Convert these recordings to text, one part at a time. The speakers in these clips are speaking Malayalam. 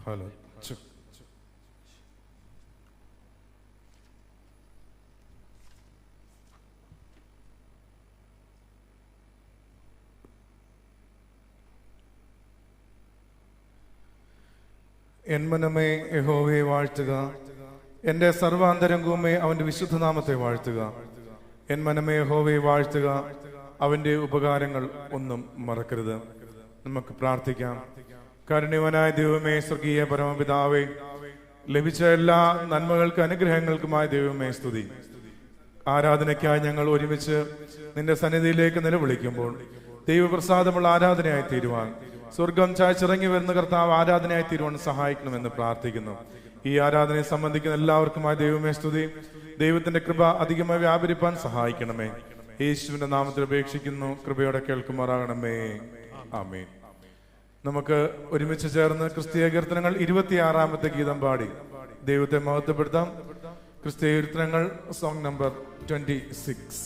Hello. എൻ മനമേ യഹോവയെ വാഴ്ത്തുക, എൻ്റെ സർവാന്തരംഗവുമേ അവൻ്റെ വിശുദ്ധനാമത്തെ വാഴ്ത്തുക. എൻ മനമേ യഹോവയെ വാഴ്ത്തുക, അവൻ്റെ ഉപകാരങ്ങൾ ഒന്നും മറക്കരുത്. നമുക്ക് പ്രാർത്ഥിക്കാം. കാരുണ്യവാനായ ദൈവമേ, സ്വർഗീയ പരമപിതാവേ, ലഭിച്ച എല്ലാ നന്മകൾക്ക് അനുഗ്രഹങ്ങൾക്കുമായ ദൈവമേ സ്തുതി. ആരാധനയ്ക്കായി ഞങ്ങൾ ഒരുമിച്ച് നിന്റെ സന്നിധിയിലേക്ക് നിലവിളിക്കുമ്പോൾ ദൈവപ്രസാദമുള്ള ആരാധനയായി തീരുവാൻ, സ്വർഗം ചായച്ചിറങ്ങി വരുന്ന കർത്താവ് ആരാധനയായി തീരുവാൻ സഹായിക്കണമെന്ന് പ്രാർത്ഥിക്കുന്നു. ഈ ആരാധനയെ സംബന്ധിക്കുന്ന എല്ലാവർക്കുമായി ദൈവമേ സ്തുതി. ദൈവത്തിന്റെ കൃപ അധികമായി വ്യാപരിപ്പാൻ സഹായിക്കണമേ. യേശുവിന്റെ നാമത്തിൽ അപേക്ഷിക്കുന്നു, കൃപയോടെ കേൾക്കുമാറാകണമേ. ആമേൻ. നമുക്ക് ഒരുമിച്ച് ചേർന്ന് ക്രിസ്തീയ കീർത്തനങ്ങൾ 26-ാമത്തെ ഗീതം പാടി ദൈവത്തെ മഹത്വപ്പെടുത്താം. ക്രിസ്തീയ കീർത്തനങ്ങൾ സോങ് നമ്പർ 26.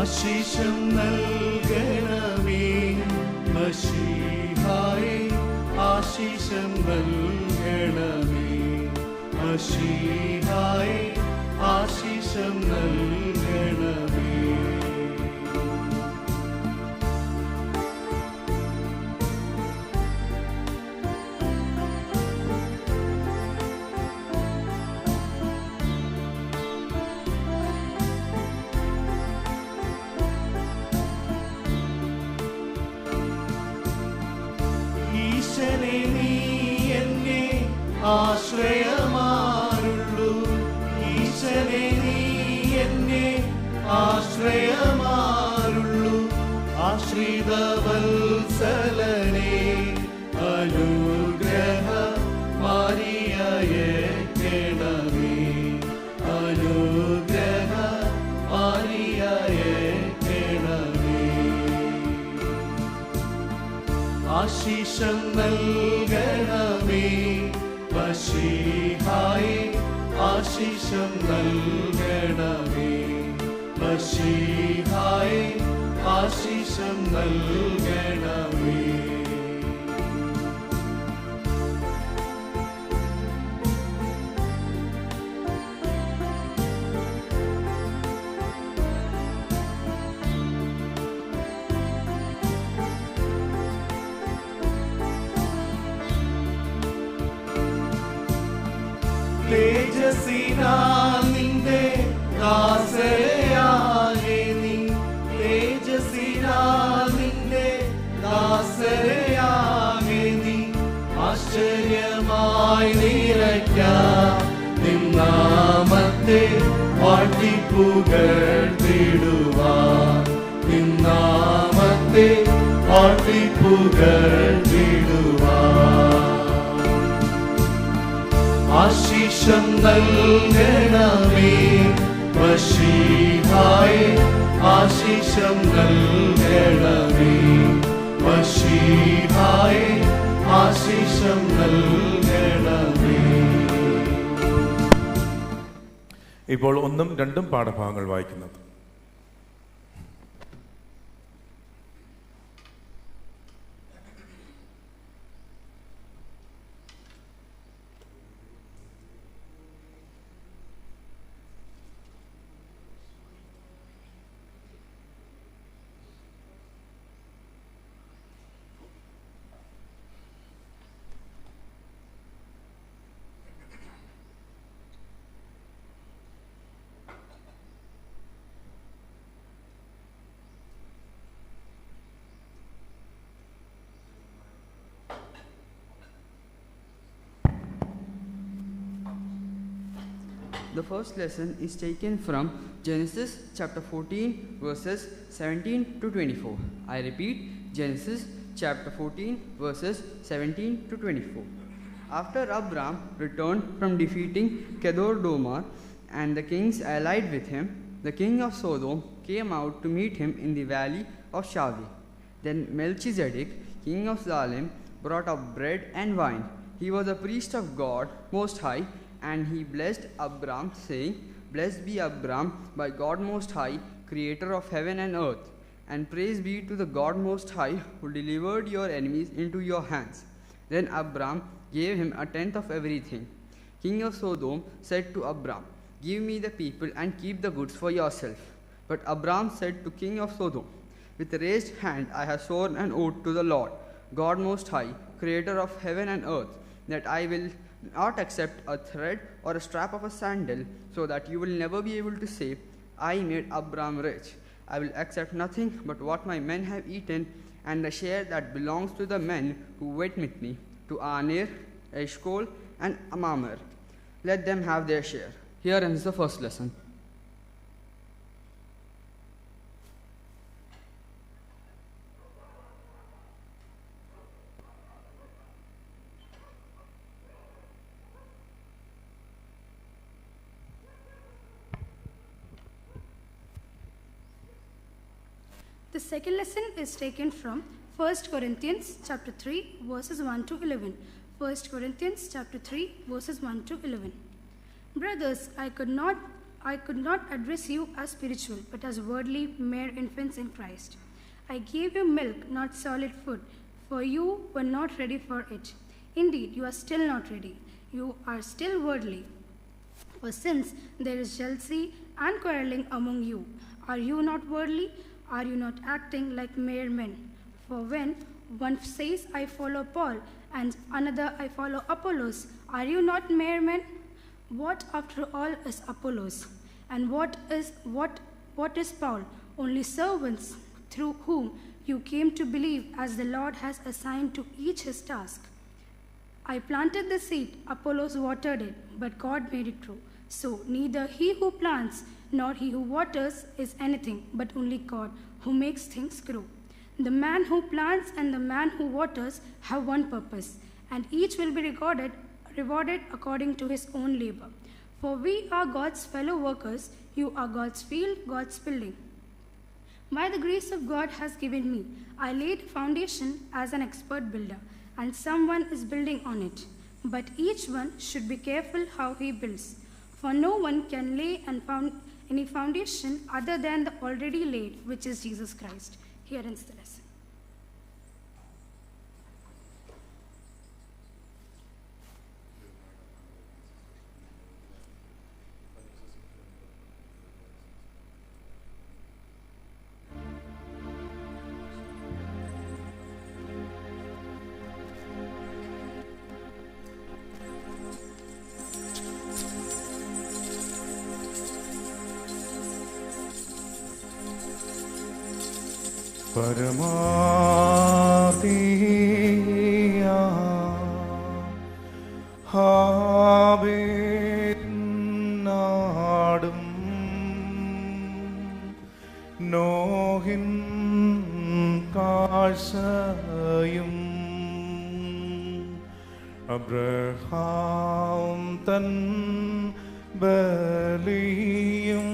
ആശീഷം നൽകണമേ മശീഹായേ, ആശീഷം നൽകണമേ മശീഹായേ, ആശീഷം നൽകണമേ. ഈശനെ നീ എന്നെ ആശ്രയമാരുള്ളൂ, ഈശനെ നീ എന്നെ ആശ്രയമാരുള്ളൂ. ആശ്രിത വത്സലനെ അനുഗ്രഹ മാരിയയക്കണമേ, അനുഗ്രഹ മാരിയയക്കണമേ. ആശീഷം നൽകണമേ മശീഹായേ, ആശീഷം നൽകണമേ മശീഹായേ, ആശീഷം നൽകണമേ. തേജസ്സിനാൽ നിന്റെ ദാസയാകെ നീ, തേജസ്സിനാൽ നിന്റെ ദാസയാകെ നീ. ആശ്ചര്യമായി നിറയ്ക്കാം നിൻ നാമത്തെ വാഴ്ത്തിപ്പുകഴ്ത്തിടുവാൻ, നിൻ നാമത്തെ വാഴ്ത്തിപ്പുകഴ്ത്തിടുവാൻ. ആശീഷം നൽകണമേ മശീഹായേ, ആശീഷം നൽകണമേ മശീഹായേ, ആശീഷം നൽകണമേ. ഇപ്പോൾ 1ഉം 2ഉം പാഠഭാഗങ്ങൾ വായിക്കുന്നത്. The first lesson is taken from Genesis chapter 14 verses 17 to 24. I repeat, Genesis chapter 14 verses 17 to 24. After Abram returned from defeating Kedorlaomer and the kings allied with him, the king of Sodom came out to meet him in the valley of Shaveh. Then Melchizedek, king of Salem, brought up bread and wine. He was a priest of God Most High, and he blessed Abram, saying, Blessed be Abram by God Most High, creator of heaven and earth. And praise be to the God Most High, who delivered your enemies into your hands. Then Abram gave him a tenth of everything. King of Sodom said to Abram, Give me the people and keep the goods for yourself. But Abram said to King of Sodom, With raised hand I have sworn an oath to the Lord, God Most High, creator of heaven and earth, that I will not accept a thread or a strap of a sandal, so that you will never be able to say, I made Abram rich. I will accept nothing but what my men have eaten, and the share that belongs to the men who went with me, to Aner, Eshcol, and Mamre. Let them have their share. Here ends the first lesson. The second lesson is taken from 1 Corinthians chapter 3 verses 1 to 11. 1 Corinthians chapter 3 verses 1 to 11. Brothers, I could not address you as spiritual, but as worldly, mere infants in Christ. I gave you milk, not solid food, for you were not ready for it. Indeed, you are still not ready. You are still worldly. For since there is jealousy and quarreling among you, are you not worldly? Are you not acting like mere men? For when one says, I follow Paul, and another, I follow Apollos, are you not mere men? What, after all, is Apollos? And what is Paul? Only servants through whom you came to believe, as the Lord has assigned to each his task. I planted the seed, Apollos watered it, but God made it grow. So neither he who plants nor he who waters is anything, but only God who makes things grow. The man who plants and the man who waters have one purpose, and each will be rewarded according to his own labor. For we are God's fellow workers, you are God's field, God's building. By the grace of God has given me, I laid a foundation as an expert builder, and someone is building on it. But each one should be careful how he builds. For no one can lay any foundation other than the already laid, which is Jesus Christ. Here ends the lesson. പരമാതിയ ഹാബേനാടും Nohin കാഴ്ചയും അബ്രഹാം തൻ ബലിയും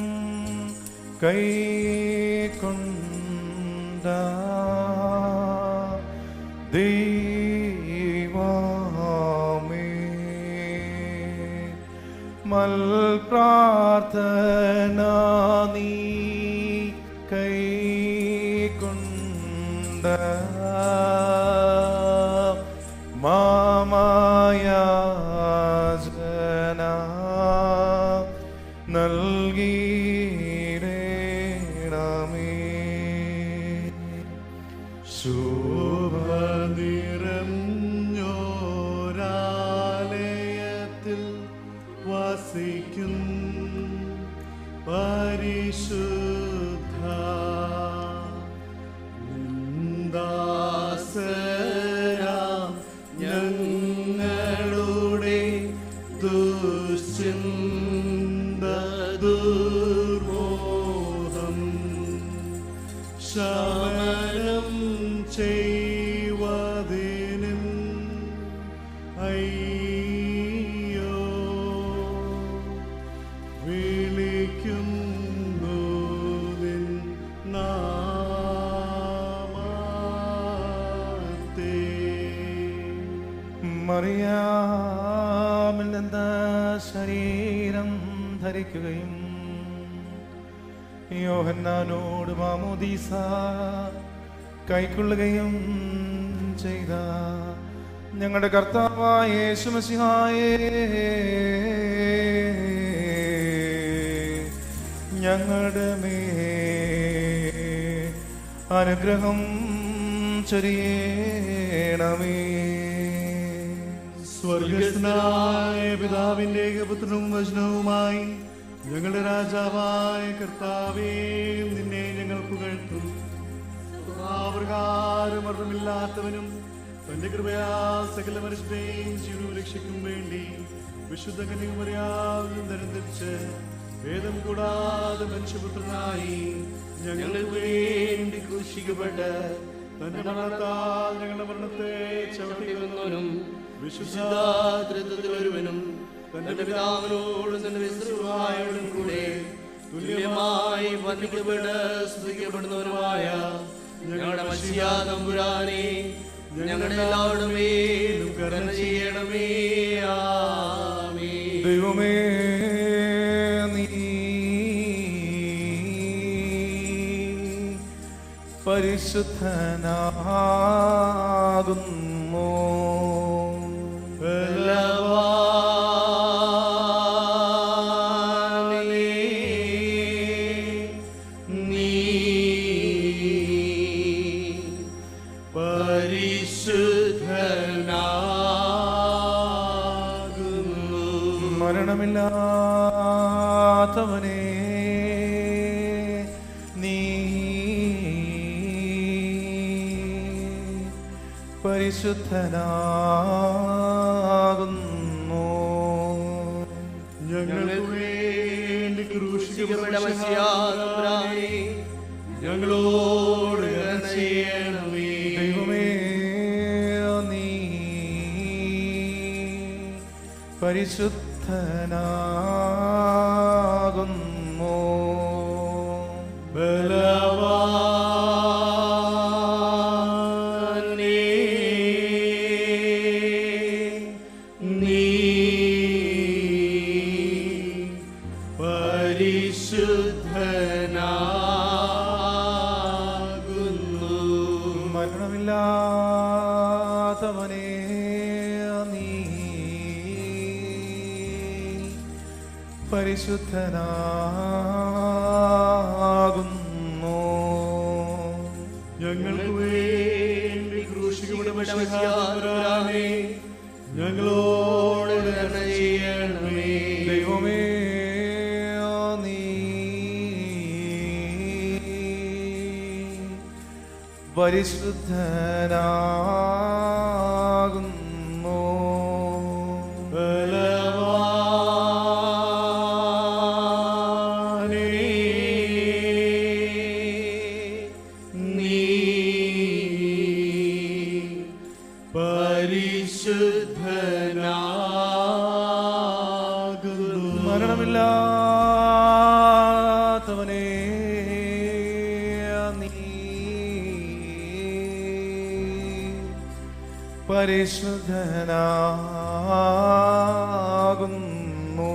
കൈക്കൊണ്ട് ദൈവമേ മൽപ്രാർത്ഥന നീ കൈക്കൊണ്ട് മാമയാചന നൽകിയിടണമേ. ശോഭനിറഞ്ഞോരാലയത്തിൽ വസിക്കും പരിശുദ്ധ ദാസരാം ഞങ്ങളുടെ ദുശ്ചിന്ത ദുർബോധം ശമനം ചെയ്വതിനും അയ്യോ വിളിക്കുന്നു മറിയാമിൽ നിന്ന് ശരീരം ധരിക്കുകയും യോഹന്നാനോട് മാമോദീസ കൈക്കൊള്ളുകയും ചെയ്ത ഞങ്ങളുടെ കർത്താവായ യേശു മശിഹായേ, ഞങ്ങളുടെ മേൽ അനുഗ്രഹം ചൊരിയണമേ. സ്വർഗസ്ഥനായ പിതാവിന്റെ ഏകപുത്രനും വചനവുമായി ഞങ്ങളുടെ രാജാവായ കർത്താവേ, നിന്നെ ഞങ്ങൾ പുകഴ്ത്തും. സ്വഭാവപ്രകാരം മരണമില്ലാത്തവനും തന്റെ കൃപയാ സകല മനുഷ്യരെയും ജീവനും രക്ഷയ്ക്കും വേണ്ടി വിശുദ്ധ കന്യകമറിയാവിനും ധരിച്ച് ഭേദം കൂടാതെ മനുഷ്യപുത്രനായി ഞങ്ങൾക്ക് വേണ്ടി ക്രൂശിക്കപ്പെട്ട് തന്റെ മരണത്താൽ ഞങ്ങളുടെ മരണത്തെ ചവിട്ടിവന്നവനും വിശുദ്ധ ത്രിത്വത്തിൽ ഒരുവനും തന്റെ പിതാവിനോടും തന്റെ വിശ്വമായോടും കൂടെ തുല്യമായി വന്ദിക്കപ്പെട്ട് സ്തുതിക്കപ്പെടുന്നവനുമായ ഞങ്ങളുടെ മശിഹാ തമ്പുരാനെ, ഞങ്ങളുടെ എല്ലാവരുടെ മേലും കരുണ ചെയ്യണമേ. ആമേൻ. ദൈവമേ, നീ പരിശുദ്ധനാകുന്നു. മരണമില്ലാത്തവനേ, നീ പരിശുദ്ധനാകുന്നു. ഞങ്ങൾക്ക് വേണ്ടി ക്രൂശിക്കപ്പെട്ട മശിഹാ തമ്പുരാനെ, ഞങ്ങളോട് കരുണ ചെയ്യണമേ. ദൈവമേ, നീ പരിശുദ്ധനാകുന്നു. ബലവാനേ, നീ പരിശുദ്ധനാകുന്നു. മരണമില്ലാത്തവനേ, നീ പരിശുദ്ധനാകുന്നു. ഞങ്ങൾക്ക് വേണ്ടി ക്രൂശിക്കപ്പെട്ട മശിഹാ തമ്പുരാനെ, ഞങ്ങളോട് കരുണ ചെയ്യണമേ. ദൈവമേ, നീ പരിശുദ്ധനാകുന്നു. ബലവാനേ, നീ പരിശുദ്ധനാകുന്നു. മരണമില്ലാത്തവനേ, നീ പരിശുദ്ധനാകുന്നു.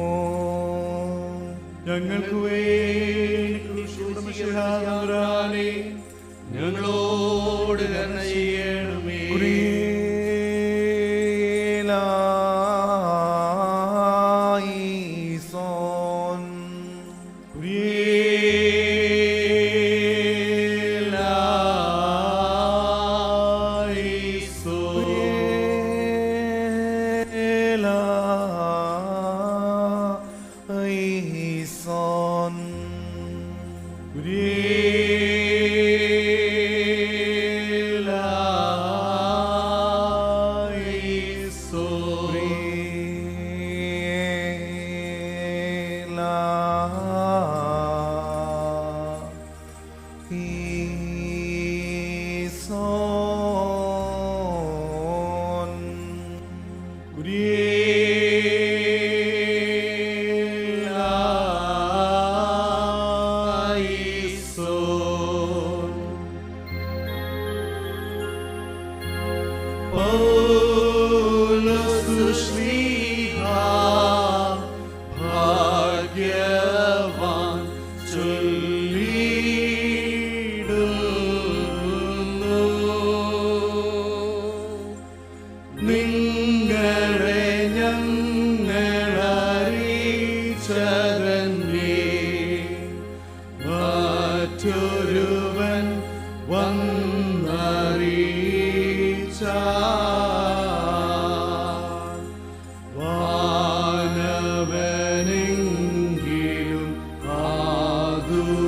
ഞങ്ങൾക്ക് വേണ്ടി ക്രൂശിക്കപ്പെട്ട മശിഹാ തമ്പുരാനെ, ഞങ്ങളോട് കരുണ ചെയ്യണമേ. കുരിയേലായിസോൻ, കുരിയേലായിസോൻ, കുരിയേലായിസോൻ. ഒരുവനെങ്കിലും ആദൂതൻ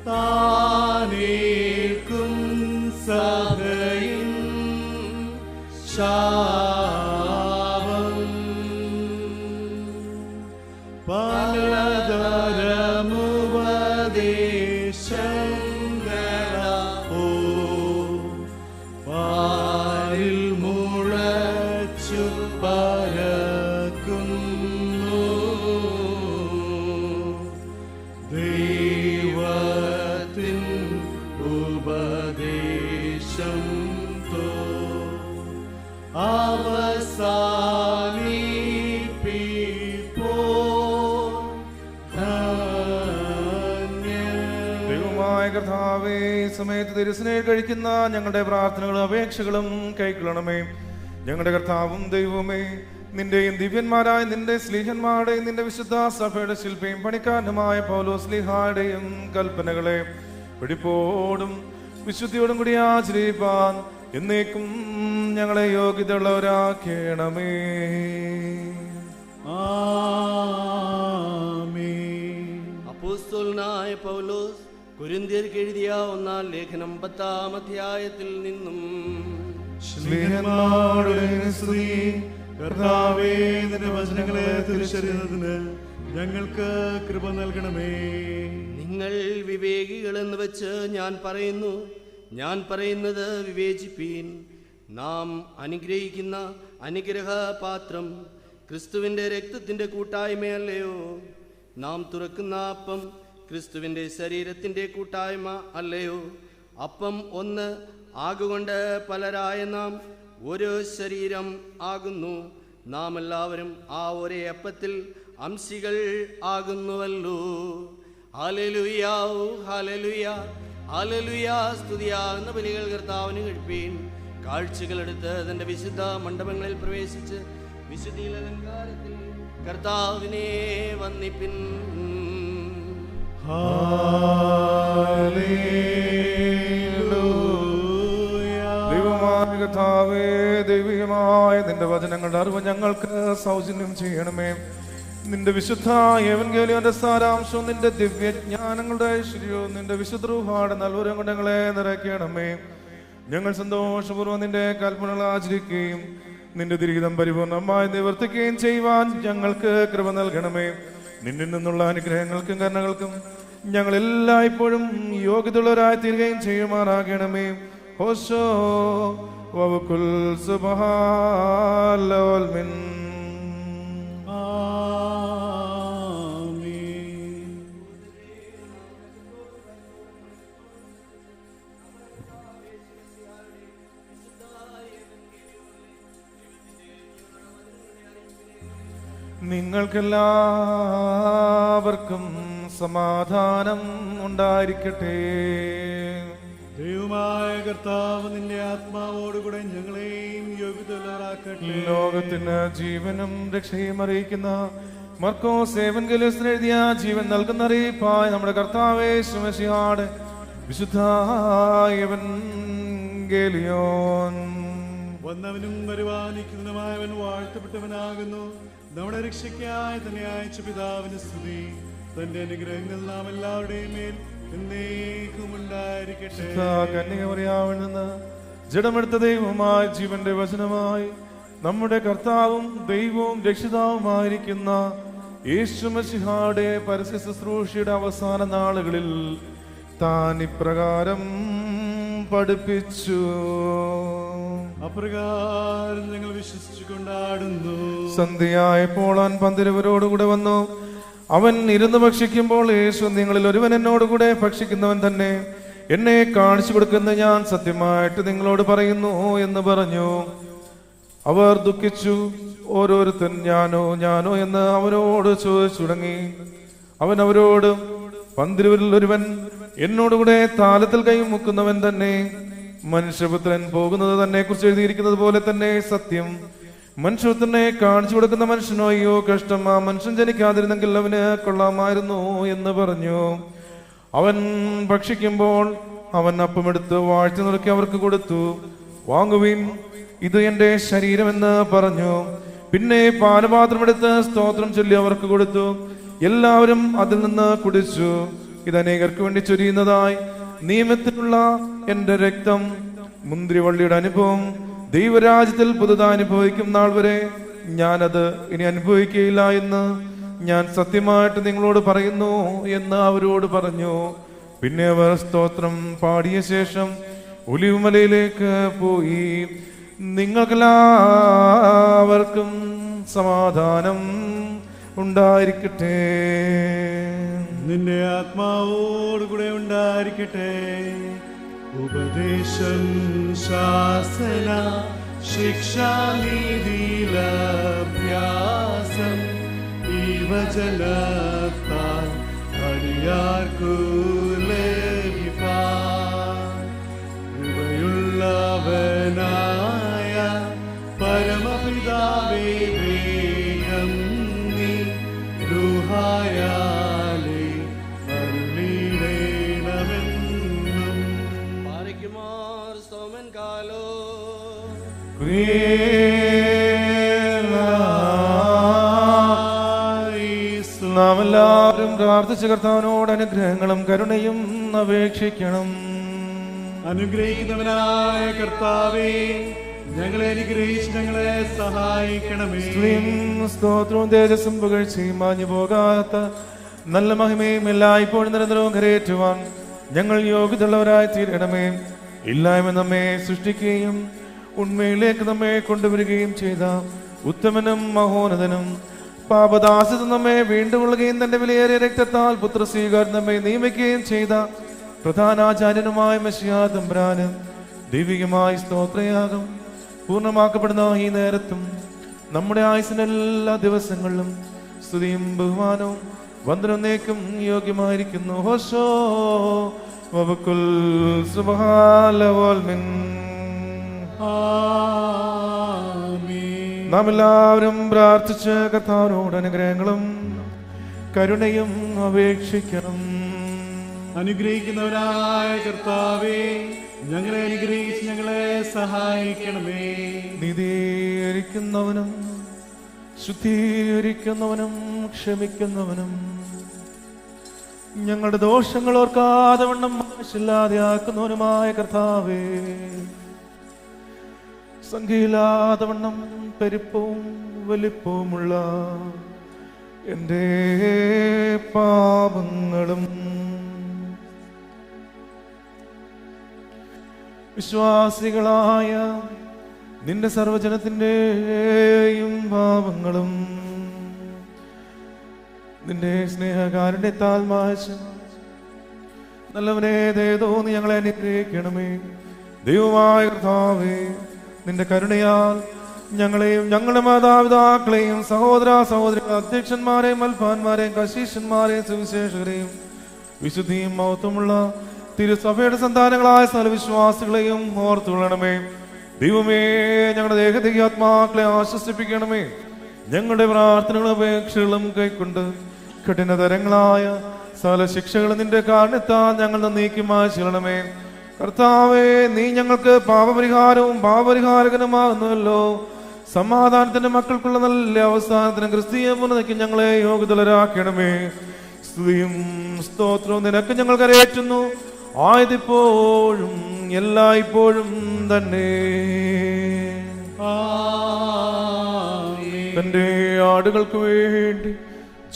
താനേൽക്കും സഭയിൽ ശാപം പലതരമുപദേശങ്ങളോ പാരിൽ മുളച്ചു പരക്കുന്നു ദൈവത്തിൻ ഉപദേശം ദൈവമായ കർത്താവേ, സമയത്ത് തിരുസ്നേഹം കഴിക്കുന്ന ഞങ്ങളുടെ പ്രാർത്ഥനകളും അപേക്ഷകളും കൈക്കൊള്ളണമേ. ഞങ്ങളുടെ കർത്താവും ദൈവമേ, നിന്റെയും ദിവ്യന്മാരായ നിന്റെ സ്ലീഹന്മാരുടെയും നിന്റെ വിശുദ്ധ സഭയുടെ ശില്പിയും പണിക്കാരനുമായ പൗലോസ് സ്ലീഹായുടെയും കൽപ്പനകളെ വെടിപ്പോടും വിശുദ്ധിയോടും കൂടി ആചരിപ്പാൻ എന്നേക്കും ഞങ്ങളെ യോഗ്യതയുള്ളവരാക്കണമേ. അപ്പോസ്തലനായ പൗലോസ് കൊരിന്ത്യർക്ക് എഴുതിയ 1-ാം ലേഖനം 10-ാം അധ്യായത്തിൽ നിന്നും സ്ലീഹന്മാരുടെ സ്തുതി. കർത്താവേ, നിന്റെ വചനങ്ങളെ തിരിച്ചറിയുന്നതിന് ഞങ്ങൾക്ക് കൃപ നൽകണമേ. നിങ്ങൾ വിവേകികളെന്ന് വെച്ച് ഞാൻ പറയുന്നത് വിവേചിപ്പീൻ. നാം അനുഗ്രഹിക്കുന്ന അനുഗ്രഹപാത്രം ക്രിസ്തുവിൻ്റെ രക്തത്തിൻ്റെ കൂട്ടായ്മയല്ലയോ? നാം തുറക്കുന്ന അപ്പം ക്രിസ്തുവിൻ്റെ ശരീരത്തിൻ്റെ കൂട്ടായ്മ അല്ലയോ? അപ്പം ഒന്ന് ആകുകൊണ്ട് പലരായ നാം ഒരു ശരീരം ആകുന്നു. നാം എല്ലാവരും ആ ഒരേ അപ്പത്തിൽ അംശികൾ ആകുന്നുവല്ലോ. Hallelujah, hallelujah, hallelujah. സ്തുതിയാകുന്ന ബലികൾ കർത്താവിന് കഴിപ്പീൻ. കാഴ്ചകളെടുത്ത് തന്റെ വിശുദ്ധ മണ്ഡപങ്ങളിൽ പ്രവേശിച്ച് വിശുദ്ധിയിൽ അലങ്കാരത്തിൽ കർത്താവിനെ വന്ദിപ്പിൻ. ദൈവമായ കർത്താവേ, ദൈവികമായ നിന്റെ വചനങ്ങളുടെ അറിവ് ഞങ്ങൾക്ക് സൗജന്യം ചെയ്യണമേ. നിന്റെ വിശുദ്ധ എവൻഗേലിയോന്റെ സാരാംശവും നിന്റെ ദിവ്യജ്ഞാനങ്ങളുടെ ഐശ്വര്യവും നിന്റെ വിശുദ്ധ റൂഹാടെ നൽവരം കൊണ്ട് ഞങ്ങളെ നിറയ്ക്കണമേ. ഞങ്ങൾ സന്തോഷപൂർവ്വം നിന്റെ കൽപ്പനകൾ ആചരിക്കുകയും നിന്റെ ദുരിതം പരിപൂർണമായി നിവർത്തിക്കുകയും ചെയ്യുവാൻ ഞങ്ങൾക്ക് കൃപ നൽകണമേ. നിന്നിൽ നിന്നുള്ള അനുഗ്രഹങ്ങൾക്കും കരുണകൾക്കും ഞങ്ങൾ എല്ലായ്പ്പോഴും യോഗ്യതയുള്ളവരായി തീരുകയും ചെയ്യുമാറാകണമേ. ഹോശോ വവകുൽ സുബ്ഹാനൽ മിൻ. നിങ്ങൾക്കെല്ലാവർക്കും സമാധാനം ഉണ്ടായിരിക്കട്ടെ. ദൈവമായ കർത്താവ് നിന്റെ ആത്മാവോടുകൂടെ ഞങ്ങളെയും യോഗ്യതയുള്ളവരാക്കട്ടെ. ലോകത്തിന് ജീവനും രക്ഷയും അറിയിക്കുന്ന മർക്കോസ് എവൻഗേലിയോസിന് എഴുതിയ ജീവൻ നൽകുന്ന അറിയിപ്പായ നമ്മുടെ കർത്താവേ യേശു മിശിഹായുടെ വിശുദ്ധ എവൻഗേലിയോൻ. വന്നവനും വരുവാനിക്കുന്നതുമായവൻ വാഴ്ത്തപ്പെട്ടവനാകുന്നു. നമ്മുടെ രക്ഷയ്ക്കായി തന്നെ അയച്ച പിതാവിന് സ്തുതി. തന്റെ അനുഗ്രഹങ്ങൾ നാം എല്ലാവരുടെയും മേൽ എന്നേക്കും ഉണ്ടായിരിക്കട്ടെ. കന്യകമറിയാവിൽ നിന്ന് ജഡമെടുത്ത ദൈവമായ ജീവന്റെ വചനമായി നമ്മുടെ കർത്താവും ദൈവവും രക്ഷിതാവുമായിരിക്കുന്ന യേശു മിശിഹായുടെ പരസ്യ ശുശ്രൂഷയുടെ അവസാന നാളുകളിൽ താൻ ഇപ്രകാരം പഠിപ്പിച്ചു. അപ്രകാരം ഞങ്ങൾ വിശ്വസിച്ചു കൊണ്ടാടുന്നു. സന്ധ്യയായപ്പോൾ അവൻ പന്തിരുവരോടുകൂടെ വന്നു. അവൻ ഇരുന്ന് ഭക്ഷിക്കുമ്പോൾ യേശു, നിങ്ങളിൽ ഒരുവൻ എന്നോടുകൂടെ ഭക്ഷിക്കുന്നവൻ തന്നെ എന്നെ കാണിച്ചു കൊടുക്കുന്ന ഞാൻ സത്യമായിട്ട് നിങ്ങളോട് പറയുന്നു എന്ന് പറഞ്ഞു. അവർ ദുഃഖിച്ചു. ഓരോരുത്തൻ ഞാനോ ഞാനോ എന്ന് അവനോട് ചോദിച്ചു തുടങ്ങി. അവൻ അവരോട്, പന്തിരുവരിൽ ഒരുവൻ എന്നോടുകൂടെ താലത്തിൽ കൈ മുക്കുന്നവൻ തന്നെ. മനുഷ്യപുത്രൻ പോകുന്നത് തന്നെ കുറിച്ച് എഴുതിയിരിക്കുന്നത് പോലെ തന്നെ സത്യം. മനുഷ്യപുത്രനെ കാണിച്ചു കൊടുക്കുന്ന മനുഷ്യനോ അയ്യോ കഷ്ടം, ആ മനുഷ്യൻ ജനിക്കാതിരുന്നെങ്കിൽ അവന് കൊള്ളാമായിരുന്നു എന്ന് പറഞ്ഞു. അവൻ ഭക്ഷിക്കുമ്പോൾ അവൻ അപ്പമെടുത്ത് വാഴ്ത്തി നുറുക്കി അവർക്ക് കൊടുത്തു. വാങ്ങുവിൻ, ഇത് എന്റെ ശരീരമെന്ന് പറഞ്ഞു. പിന്നെ പാനപാത്രമെടുത്ത് സ്തോത്രം ചൊല്ലി അവർക്ക് കൊടുത്തു. എല്ലാവരും അതിൽ നിന്ന് കുടിച്ചു. ഇത് അനേകർക്ക് വേണ്ടി ചൊരിയുന്നതായി നിയമത്തിലുള്ള എന്റെ രക്തം. മുന്തിരിവള്ളിയുടെ അനുഭവം ദൈവരാജ്യത്തിൽ പുതുതായി അനുഭവിക്കും നാൾ വരെ ഞാനത് ഇനി അനുഭവിക്കുകയില്ല എന്ന് ഞാൻ സത്യമായിട്ട് നിങ്ങളോട് പറയുന്നു എന്ന് അവരോട് പറഞ്ഞു. പിന്നെ അവർ സ്തോത്രം പാടിയ ശേഷം ഒലിവുമലയിലേക്ക് പോയി. നിങ്ങൾക്കെല്ലാവർക്കും സമാധാനം ഉണ്ടായിരിക്കട്ടെ. നിന്റെ ആത്മാവോടുകൂടെ ഉണ്ടായിരിക്കട്ടെ. ഉപദേശം, ശാസന, ശിക്ഷാനീതിലഭ്യാസം ഈ വചനത്താൽ അടിയാർക്കു ലഭിപ്പാൻ കൃപയുള്ളവനായ പരമപിതാവേ വേഗം നീ ൂഹായാലേ അരുളിയിടേണമെന്നും. പാരിക്കുമാർ സ്തോമൻ കാലോ നാം എല്ലാവരും പ്രാർത്ഥിച്ച കർത്താവിനോട് അനുഗ്രഹങ്ങളും കരുണയും അപേക്ഷിക്കണം. അനുഗ്രഹിക്കുന്നവനായ കർത്താവേ, ഞങ്ങളെ അനുഗ്രഹിച്ച് ഞങ്ങളെ സഹായിക്കണമേ. സ്തോത്രവും തേജസ്സും പുകഴ്ചയും മാഞ്ഞു പോകാത്ത നല്ല മഹിമയും എല്ലായ്പ്പോഴും നിരന്തരവും കരയേറ്റുവാൻ ഞങ്ങൾ യോഗ്യതയുള്ളവരായി തീരണമേ. ഇല്ലായ്മ നമ്മെ സൃഷ്ടിക്കുകയും ഉണ്മയിലേക്ക് നമ്മെ കൊണ്ടുവരികയും ചെയ്ത ഉത്തമനും മഹോന്നതനും പാപദാസത്തിൽ നമ്മെ വീണ്ടും ഉള്ളുകയും തന്റെ വിലയേറിയ രക്തത്താൽ പുത്രസ്വീകാരം നമ്മെ നിയമിക്കുകയും ചെയ്ത പ്രധാനാചാര്യനുമായ മെശിഹാ തമ്പുരാന് ദൈവികമായ സ്തോത്രയാഗം പൂർണ്ണമാക്കപ്പെടുന്ന ഈ നേരത്തും നമ്മുടെ ആയുസ്സിന്റെ എല്ലാ ദിവസങ്ങളിലും സ്തുതിയും ബഹുമാനവും വന്ദനേക്കും യോഗ്യമായിരിക്കുന്നു. ഹോശോ വബക്കുൽ സുബ്ഹാനഹു. നാം എല്ലാവരും പ്രാർത്ഥിച്ച് കർത്താവിനോട് അനുഗ്രഹങ്ങളും കരുണയും അപേക്ഷിക്കണം. അനുഗ്രഹിക്കുന്നവനായ കർത്താവേ, ഞങ്ങളെ അനുഗ്രഹിച്ച് ഞങ്ങളെ സഹായിക്കണമേ. നീതീകരിക്കുന്നവനും ശുദ്ധീകരിക്കുന്നവനും ക്ഷമിക്കുന്നവനും ഞങ്ങളുടെ ദോഷങ്ങൾ ഓർക്കാതെ വണ്ണം മനസ്സില്ലാതെയാക്കുന്നവനുമായ കർത്താവേ, സംഖ്യയില്ലാതെ വണ്ണം പെരുപ്പവും വലിപ്പവുമുള്ള എൻ്റെ പാപങ്ങളും വിശ്വാസികളായ നിന്റെ സർവജനത്തിൻ്റെയും പാപങ്ങളും നിന്റെ സ്നേഹകാരുണ്യത്താൽ മായ്ച്ച് നല്ലവനെ ദയതോന്നി ഞങ്ങളെ അനുഗ്രഹിക്കണമേ. ദൈവമായ കർത്താവേ, നിന്റെ കരുണയാൽ ഞങ്ങളെയും ഞങ്ങളുടെ മാതാപിതാക്കളെയും സഹോദര സഹോദരി അധ്യക്ഷന്മാരെയും മൽഫാന്മാരെയും കശീഷന്മാരെയും സുവിശേഷകരെയും വിശുദ്ധിയും മഹത്വമുള്ള തിരുസഭയുടെ സന്താനങ്ങളായ സ്ഥലവിശ്വാസികളെയും ഓർത്തുകൊള്ളണമേ. ദൈവമേ, ഞങ്ങളുടെ ദേഹത്തേക്ക് ആത്മാക്കളെ ആശ്വസിപ്പിക്കണമേ. ഞങ്ങളുടെ പ്രാർത്ഥനകളും അപേക്ഷകളും കൈക്കൊണ്ട് കഠിനതരങ്ങളായ സകല ശിക്ഷകളും നിന്റെ കാരണത്താൽ ഞങ്ങൾ നീക്കി മാറ്റണമേ. കർത്താവേ, നീ ഞങ്ങൾക്ക് പാപപരിഹാരവും പാപപരിഹാരകനുമാകുന്നുവല്ലോ. സമാധാനത്തിന്റെ മക്കൾക്കുള്ള നല്ല അവസാനത്തിനും ക്രിസ്തീയ പൂർണ്ണതയ്ക്ക് ഞങ്ങളെ യോഗ്യതരാക്കണമേ. സ്തുതിയും സ്തോത്രവും നിനക്ക് ഞങ്ങൾ കരയേറ്റുന്നു, ആയതിപ്പോഴും എല്ലായ്പ്പോഴും തന്നെ. തന്റെ ആടുകൾക്ക് വേണ്ടി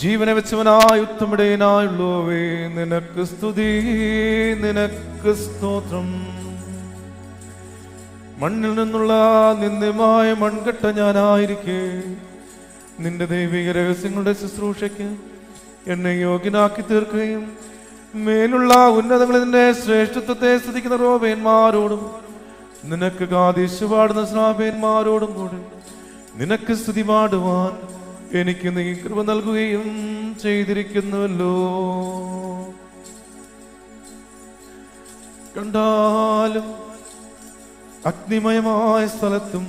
ജീവനെ വെച്ചവനായ ഉത്തമിടയനായുള്ളവേ, നിനക്ക് സ്തുതി, നിനക്ക് സ്തോത്രം. മണ്ണിൽ നിന്നുള്ള നിന്ദ്യമായ മൺകട്ട ഞാനായിരിക്കെ നിന്റെ ദൈവിക രഹസ്യങ്ങളുടെ ശുശ്രൂഷയ്ക്ക് എന്നെ യോഗ്യനാക്കി തീർക്കുകയും മേലുള്ള ഉന്നതങ്ങളിന്റെ ശ്രേഷ്ഠത്വത്തെ സ്തുതിക്കുന്ന റോബേന്മാരോടും നിനക്ക് കാതീശ് പാടുന്ന ശ്രാപേന്മാരോടും കൂടി നിനക്ക് സ്തുതി പാടുവാൻ എനിക്ക് നീ കൃപ നൽകുകയും ചെയ്തിരിക്കുന്നുവല്ലോ. കണ്ടാലും അഗ്നിമയമായ സ്ഥലത്തും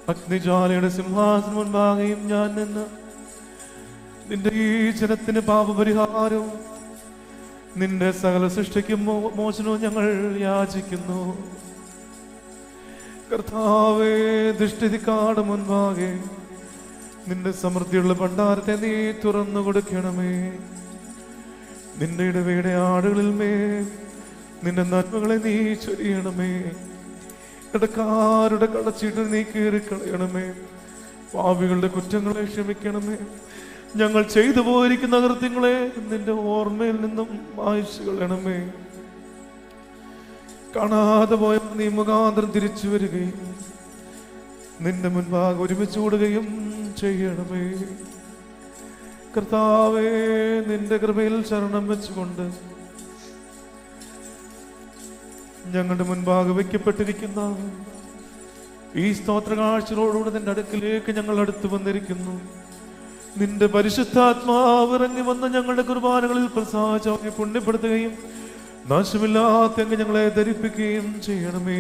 അഗ്നിജ്വാലയുടെ സിംഹാസനം മുൻപാകെയും ഞാൻ നിന്ന് നിന്റെ ഈ ജനത്തിന് പാപപരിഹാരവും നിന്റെ സകല സൃഷ്ടിക്കും മോചനവും ഞങ്ങൾ യാചിക്കുന്നു. കർത്താവേ, ദുഷ്ടതിക്കാട് മുൻപാകെ നിന്റെ സമൃദ്ധിയുള്ള ഭണ്ഡാരത്തെ നീ തുറന്നു കൊടുക്കണമേ. നിന്റെ ഇടവയുടെ ആടുകളിൽ മേൽ നിന്റെ നന്മകളെ നീ ചൊരിയണമേ. ഇടക്കാരുടെ കടച്ചീട്ട് നീ കീറിക്കളയണമേ. പാപികളുടെ കുറ്റങ്ങളെ ക്ഷമിക്കണമേ. ഞങ്ങൾ ചെയ്തു പോയിരിക്കുന്ന കൃത്യങ്ങളെ നിന്റെ ഓർമ്മയിൽ നിന്നും മായ്ച്ചു കളയണമേ. കാണാതെ പോയ നീ മുഖാന്തരം തിരിച്ചു വരികയും നിന്റെ മുൻപാകെ ഒരുമിച്ച് കൂടുകയും ചെയ്യണമേ. കർത്താവേ, നിന്റെ കൃപയിൽ ശരണം വെച്ചുകൊണ്ട് ഞങ്ങളുടെ മുൻപാകെ വയ്ക്കപ്പെട്ടിരിക്കുന്ന ഈ സ്തോത്ര കാഴ്ചകളോടുകൂടെ നിന്റെ അടുക്കിലേക്ക് ഞങ്ങൾ അടുത്തു വന്നിരിക്കുന്നു. നിന്റെ പരിശുദ്ധാത്മാവ് ഇറങ്ങി വന്ന് ഞങ്ങളുടെ കുർബാനകളിൽ പ്രസാദിച്ച് പുണ്യപ്പെടുത്തുകയും നാശമില്ലാത്ത അങ്ങ് ഞങ്ങളെ ധരിപ്പിക്കുകയും ചെയ്യണമേ.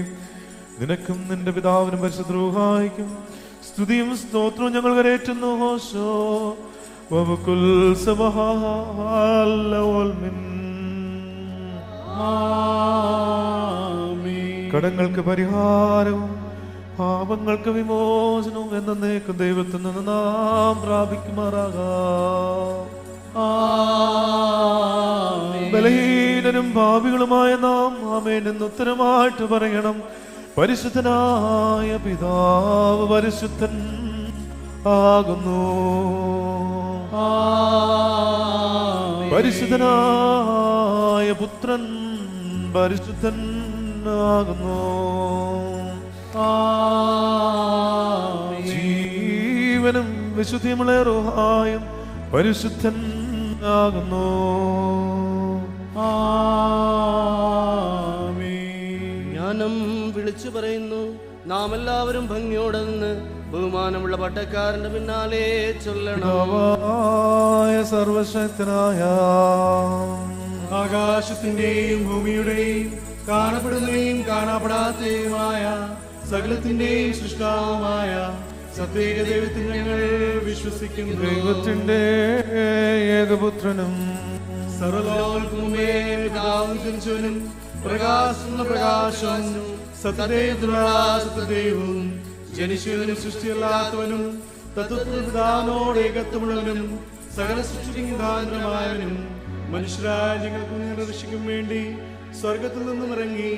നിനക്കും നിന്റെ പിതാവിനും പരിശുദ്ധ റൂഹായിക്കും സ്തുതിയും സ്തോത്രവും ഞങ്ങൾ കരേറ്റുന്നു. ഹോശോ വബകുൽ സബഹാലവൽമിൻ. കടങ്ങൾക്ക് പരിഹാരവും പാപങ്ങൾക്ക് വിമോചനവും എന്നേക്കും ദൈവത്തിൽ നിന്ന് നാം പ്രാപിക്കുമാറാകാം. ബലഹീനരും പാപികളുമായ നാം ആമേൻ എന്ന് ഉത്തരമായിട്ട് പറയണം. പരിശുദ്ധനായ പിതാവ് പരിശുദ്ധൻ ആകുന്നു. പരിശുദ്ധനായ പുത്രൻ പരിശുദ്ധൻ ആകുന്നു. ജീവനും വിശുദ്ധിയുമുള്ള റൂഹായും പരിശുദ്ധൻ ആകുന്നു. ജ്ഞാനം വിളിച്ചു പറയുന്നു. നാം എല്ലാവരും ഭംഗിയോടെ നിന്ന് ബഹുമാനമുള്ള പട്ടക്കാരന്റെ പിന്നാലെ ചൊല്ലണം. സർവശക്തനായ ആകാശത്തിന്റെയും ഭൂമിയുടെയും കാണപ്പെടുന്നതും കാണപ്പെടാത്തതുമായ സകലത്തിന്റെയും സൃഷ്ടാവുമായ സത്യേക ദൈവത്തിൽ ഞങ്ങൾ വിശ്വസിക്കുന്നു. ദൈവത്തിന്റെ ഏകപുത്രനും സർവ്വലോകർക്കും മുമ്പേ പിതാവും ജനിച്ചവനും പ്രകാശം പ്രകാശവും സത്യദൈവത്തിലുള്ള സത്യദൈവവും ജനിച്ചവനും സൃഷ്ടിയല്ലാത്തവനും തത്വത്തിൽ പിതാവിനോട് ഏകത്വമുള്ളവനും സകല സൃഷ്ടിക്കും മുഖാന്തരമായവനും മനുഷ്യരാജ്യങ്ങൾക്കും രക്ഷിക്കും വേണ്ടി സ്വർഗത്തിൽ നിന്നും ഇറങ്ങി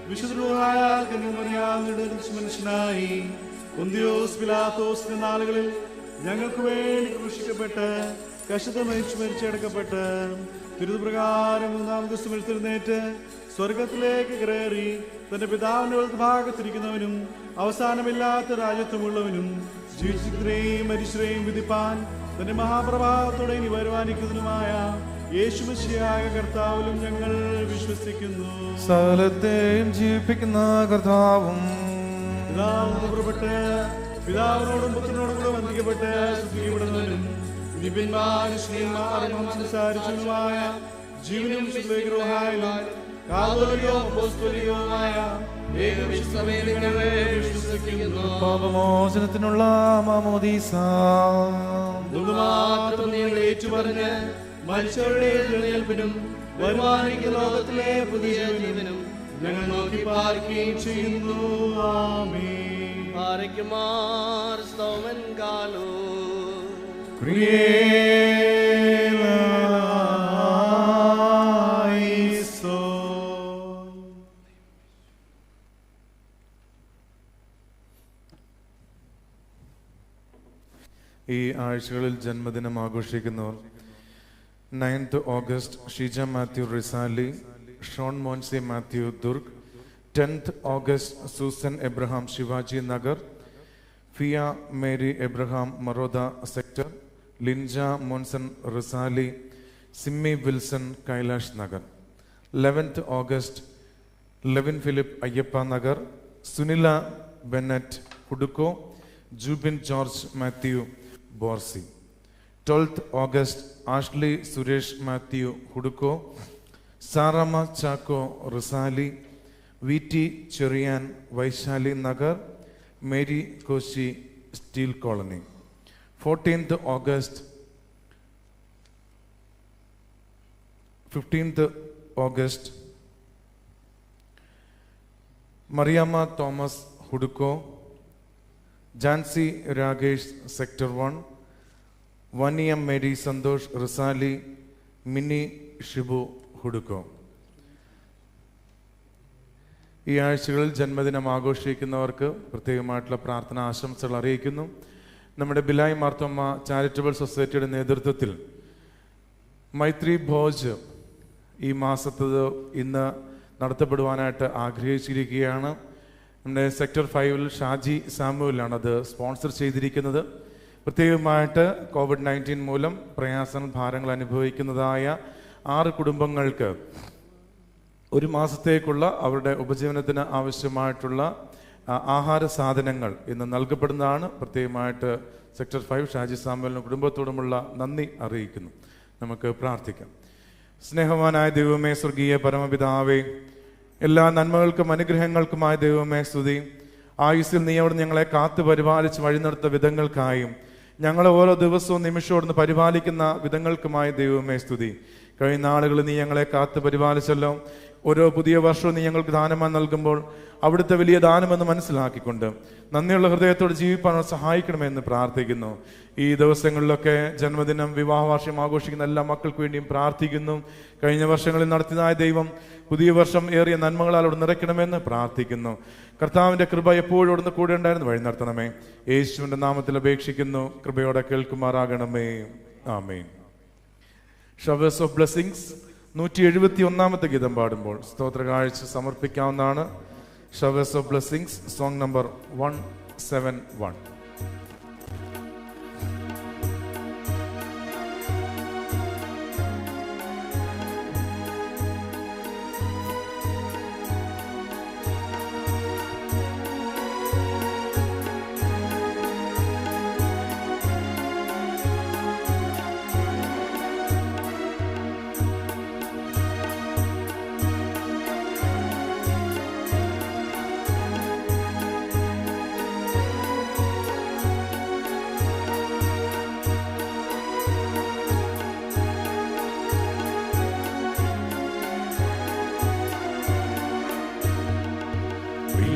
വിശുദ്ധമായ മനുഷ്യനായി പൊന്തിയോസ് പിലാത്തോസിന്റെ നാളുകളിൽ ഞങ്ങൾക്ക് വേണ്ടി ക്രൂശിക്കപ്പെട്ട് കഷ്ടത മരിച്ചടക്കപ്പെട്ട് തിരുപ്രകാരം 3-ാം ദിവസം എഴുന്നേറ്റ് സ്വർഗത്തിലേക്ക് കയറി തന്റെ പിതാവിന്റെ വലത്തുഭാഗത്തിരിക്കുന്നവനും അവസാനമില്ലാത്ത രാജ്യത്വമുള്ളവനും ജീവിതത്തിനെയും മനുഷ്യരെയും വിധിപ്പാൻ തന്റെ മഹാപ്രഭാവത്തോടെ ഇനി വരുവാനിക്കുന്നതിനുമായ യേശുമിശിഹായ കർത്താവിലും ഞങ്ങൾ വിശ്വസിക്കുന്നു. സകലത്തെയും ജീവിപ്പിക്കുന്ന കർത്താവും പുറപ്പെട്ട് പിതാവിനോടും പുത്രനോടും കൂടെ വന്ദിക്കപ്പെട്ട് സ്തുതിക്കപ്പെടുന്നവനും ദിവ്യന്മാരും സംസാരിച്ചതുമായ ജീവനും പാപമോചനത്തിനുള്ള മാമോദീസ ഏറ്റുപറഞ്ഞ് മനുഷ്യരുടെ എഴുന്നേൽപ്പിനും വരുവാനിക്കുന്ന ലോകത്തിലെ പുതിയ ജീവനും ഞങ്ങൾ നോക്കി പാർക്കുകയും ചെയ്യുന്നു. പാറയ്ക്കുമാർ സ്തോമൻ കാലോ ഈ ആഴ്ചകളിൽ ജന്മദിനം ആഘോഷിക്കുന്നവർ 9th August Sheeja Mathew Risali, Shone Moncy Mathew Durg. 10th August Susan Abraham Shivaji Nagar, Fiya Mary Abraham Maroda sector, Linja Monson Risali, Simmi Wilson Kailash Nagar. 11th August Levin Philip Ayyappa Nagar, Sunila Bennett Hudco, Jubin George Mathew Borsi. 12th August Ashley Suresh Mathew Hudco, Saramma Chacko Risali, V T Cherian Vaishali Nagar, Mary Koshy steel colony. 14th August 15th August Mariamma Thomas ഹുഡുക്കോ, Jancy Rakesh sector 1, വനിയം മേരി സന്തോഷ് റിസാലി, മിനി ഷിബു ഹുഡുക്കോ. ഈ ആഴ്ചകളിൽ ജന്മദിനം ആഘോഷിക്കുന്നവർക്ക് പ്രത്യേകമായിട്ടുള്ള പ്രാർത്ഥന ആശംസകൾ അറിയിക്കുന്നു. നമ്മുടെ ബിലായ് മാർത്തോമ്മ ചാരിറ്റബിൾ സൊസൈറ്റിയുടെ നേതൃത്വത്തിൽ മൈത്രി ഭോജ് ഈ മാസത്തത് ഇന്ന് നടത്തപ്പെടുവാനായിട്ട് ആഗ്രഹിച്ചിരിക്കുകയാണ്. നമ്മുടെ സെക്ടർ 5 ഷാജി സാമുവലാണ് അത് സ്പോൺസർ ചെയ്തിരിക്കുന്നത്. പ്രത്യേകമായിട്ട് COVID-19 മൂലം ഭാരങ്ങൾ അനുഭവിക്കുന്നതായ 6 കുടുംബങ്ങൾക്ക് ഒരു മാസത്തേക്കുള്ള അവരുടെ ഉപജീവനത്തിന് ആവശ്യമായിട്ടുള്ള ആഹാര സാധനങ്ങൾ ഇന്ന് നൽകപ്പെടുന്നതാണ്. പ്രത്യേകമായിട്ട് സെക്ടർ 5 ഷാജി സാമുവലിനും കുടുംബത്തോടുമുള്ള നന്ദി അറിയിക്കുന്നു. നമുക്ക് പ്രാർത്ഥിക്കാം. സ്നേഹവാനായ ദൈവമേ, സ്വർഗീയ പരമപിതാവേ, എല്ലാ നന്മകൾക്കും അനുഗ്രഹങ്ങൾക്കുമായ ദൈവമേ സ്തുതി. ആയുസ്സിൽ നീ അവിടെ ഞങ്ങളെ കാത്തു പരിപാലിച്ച് വഴി നടത്ത വിധങ്ങൾക്കായും ഞങ്ങളെ ഓരോ ദിവസവും നിമിഷത്തോടുന്ന് പരിപാലിക്കുന്ന വിധങ്ങൾക്കുമായ ദൈവമേ സ്തുതി. കഴിഞ്ഞ നാളുകളിൽ നീ ഞങ്ങളെ കാത്തു പരിപാലിച്ചല്ലോ. ഓരോ പുതിയ വർഷവും നീ ഞങ്ങൾക്ക് ദാനമായി നൽകുമ്പോൾ അവിടുത്തെ വലിയ ദാനമെന്ന് മനസ്സിലാക്കിക്കൊണ്ട് നന്ദിയുള്ള ഹൃദയത്തോട് ജീവിപ്പാൻ സഹായിക്കണമെന്ന് പ്രാർത്ഥിക്കുന്നു. ഈ ദിവസങ്ങളിലൊക്കെ ജന്മദിനം, വിവാഹ വാർഷികം ആഘോഷിക്കുന്ന എല്ലാ മക്കൾക്ക് വേണ്ടിയും പ്രാർത്ഥിക്കുന്നു. കഴിഞ്ഞ വർഷങ്ങളിൽ നടത്തിയതായ ദൈവം പുതിയ വർഷം ഏറിയ നന്മകളാൽ അവിടെ നിറയ്ക്കണമെന്ന് പ്രാർത്ഥിക്കുന്നു. കർത്താവിന്റെ കൃപ എപ്പോഴും അവിടുന്ന് കൂടെ ഉണ്ടായിരുന്നു വഴി നടത്തണമേ. യേശുവിന്റെ നാമത്തിൽ അപേക്ഷിക്കുന്നു. കൃപയോടെ കേൾക്കുമാറാകണമേ. ആമേൻ. ഷവേഴ്സ് ഓഫ് ബ്ലെസ്സിങ്സ് 171 ഗീതം പാടുമ്പോൾ സ്തോത്ര കാഴ്ച സമർപ്പിക്കാവുന്നതാണ്. Showers of blessings, song number 171.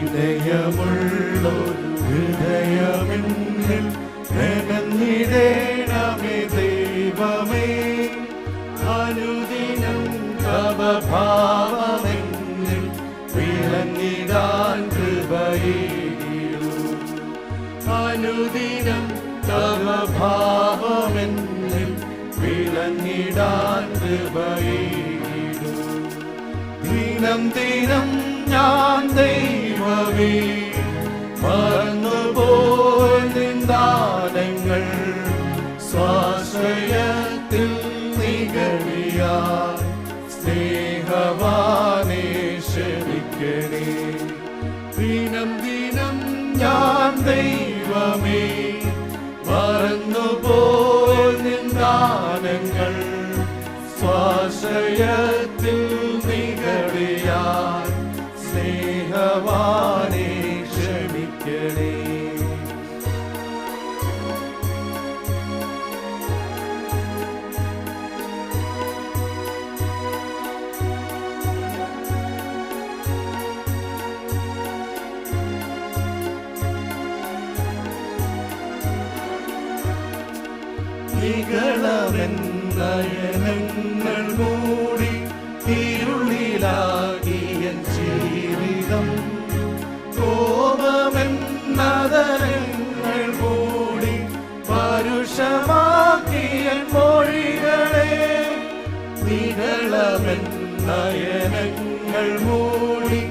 ഹൃദയമുള്ളൊരു ഹൃദയമെന്നിൽ നനഞ്ഞിടേണമേ ദൈവമേ. അനുദിനം തവ ഭാവമെന്നിൽ വിളങ്ങിടാൻ കൃപയേകിടൂ. അനുദിനം തവ ഭാവമെന്നിൽ വിളങ്ങിടാൻ കൃപയേകിടൂ. ദിനം ദിനം ഞാൻ ദൈവമേ മറന്നുപോയ നിന്ദാനങ്ങൾ സ്വാശ്രയത്തിൽ നിഗളിയാൽ സ്നേഹവാനേ ക്ഷമിക്കണേ. ദിനം ദിനം ഞാൻ ദൈവമേ മറന്നുപോയ നിന്ദാനങ്ങൾ സ്വാശ്രയത്തിൽ നിഗളിയാൽ സ്നേഹവാനേ ക്ഷമിക്കണേ. നിഗളമെന്നയനങ്ങൾ മൂടി ഇരുളിലാകിയ ജീവിതം. കോപമെന്നതരങ്ങൾ മൂടി പരുഷമാക്കിയ മൊഴികളെ. നിഗളമെന്നയനങ്ങൾ മൂടി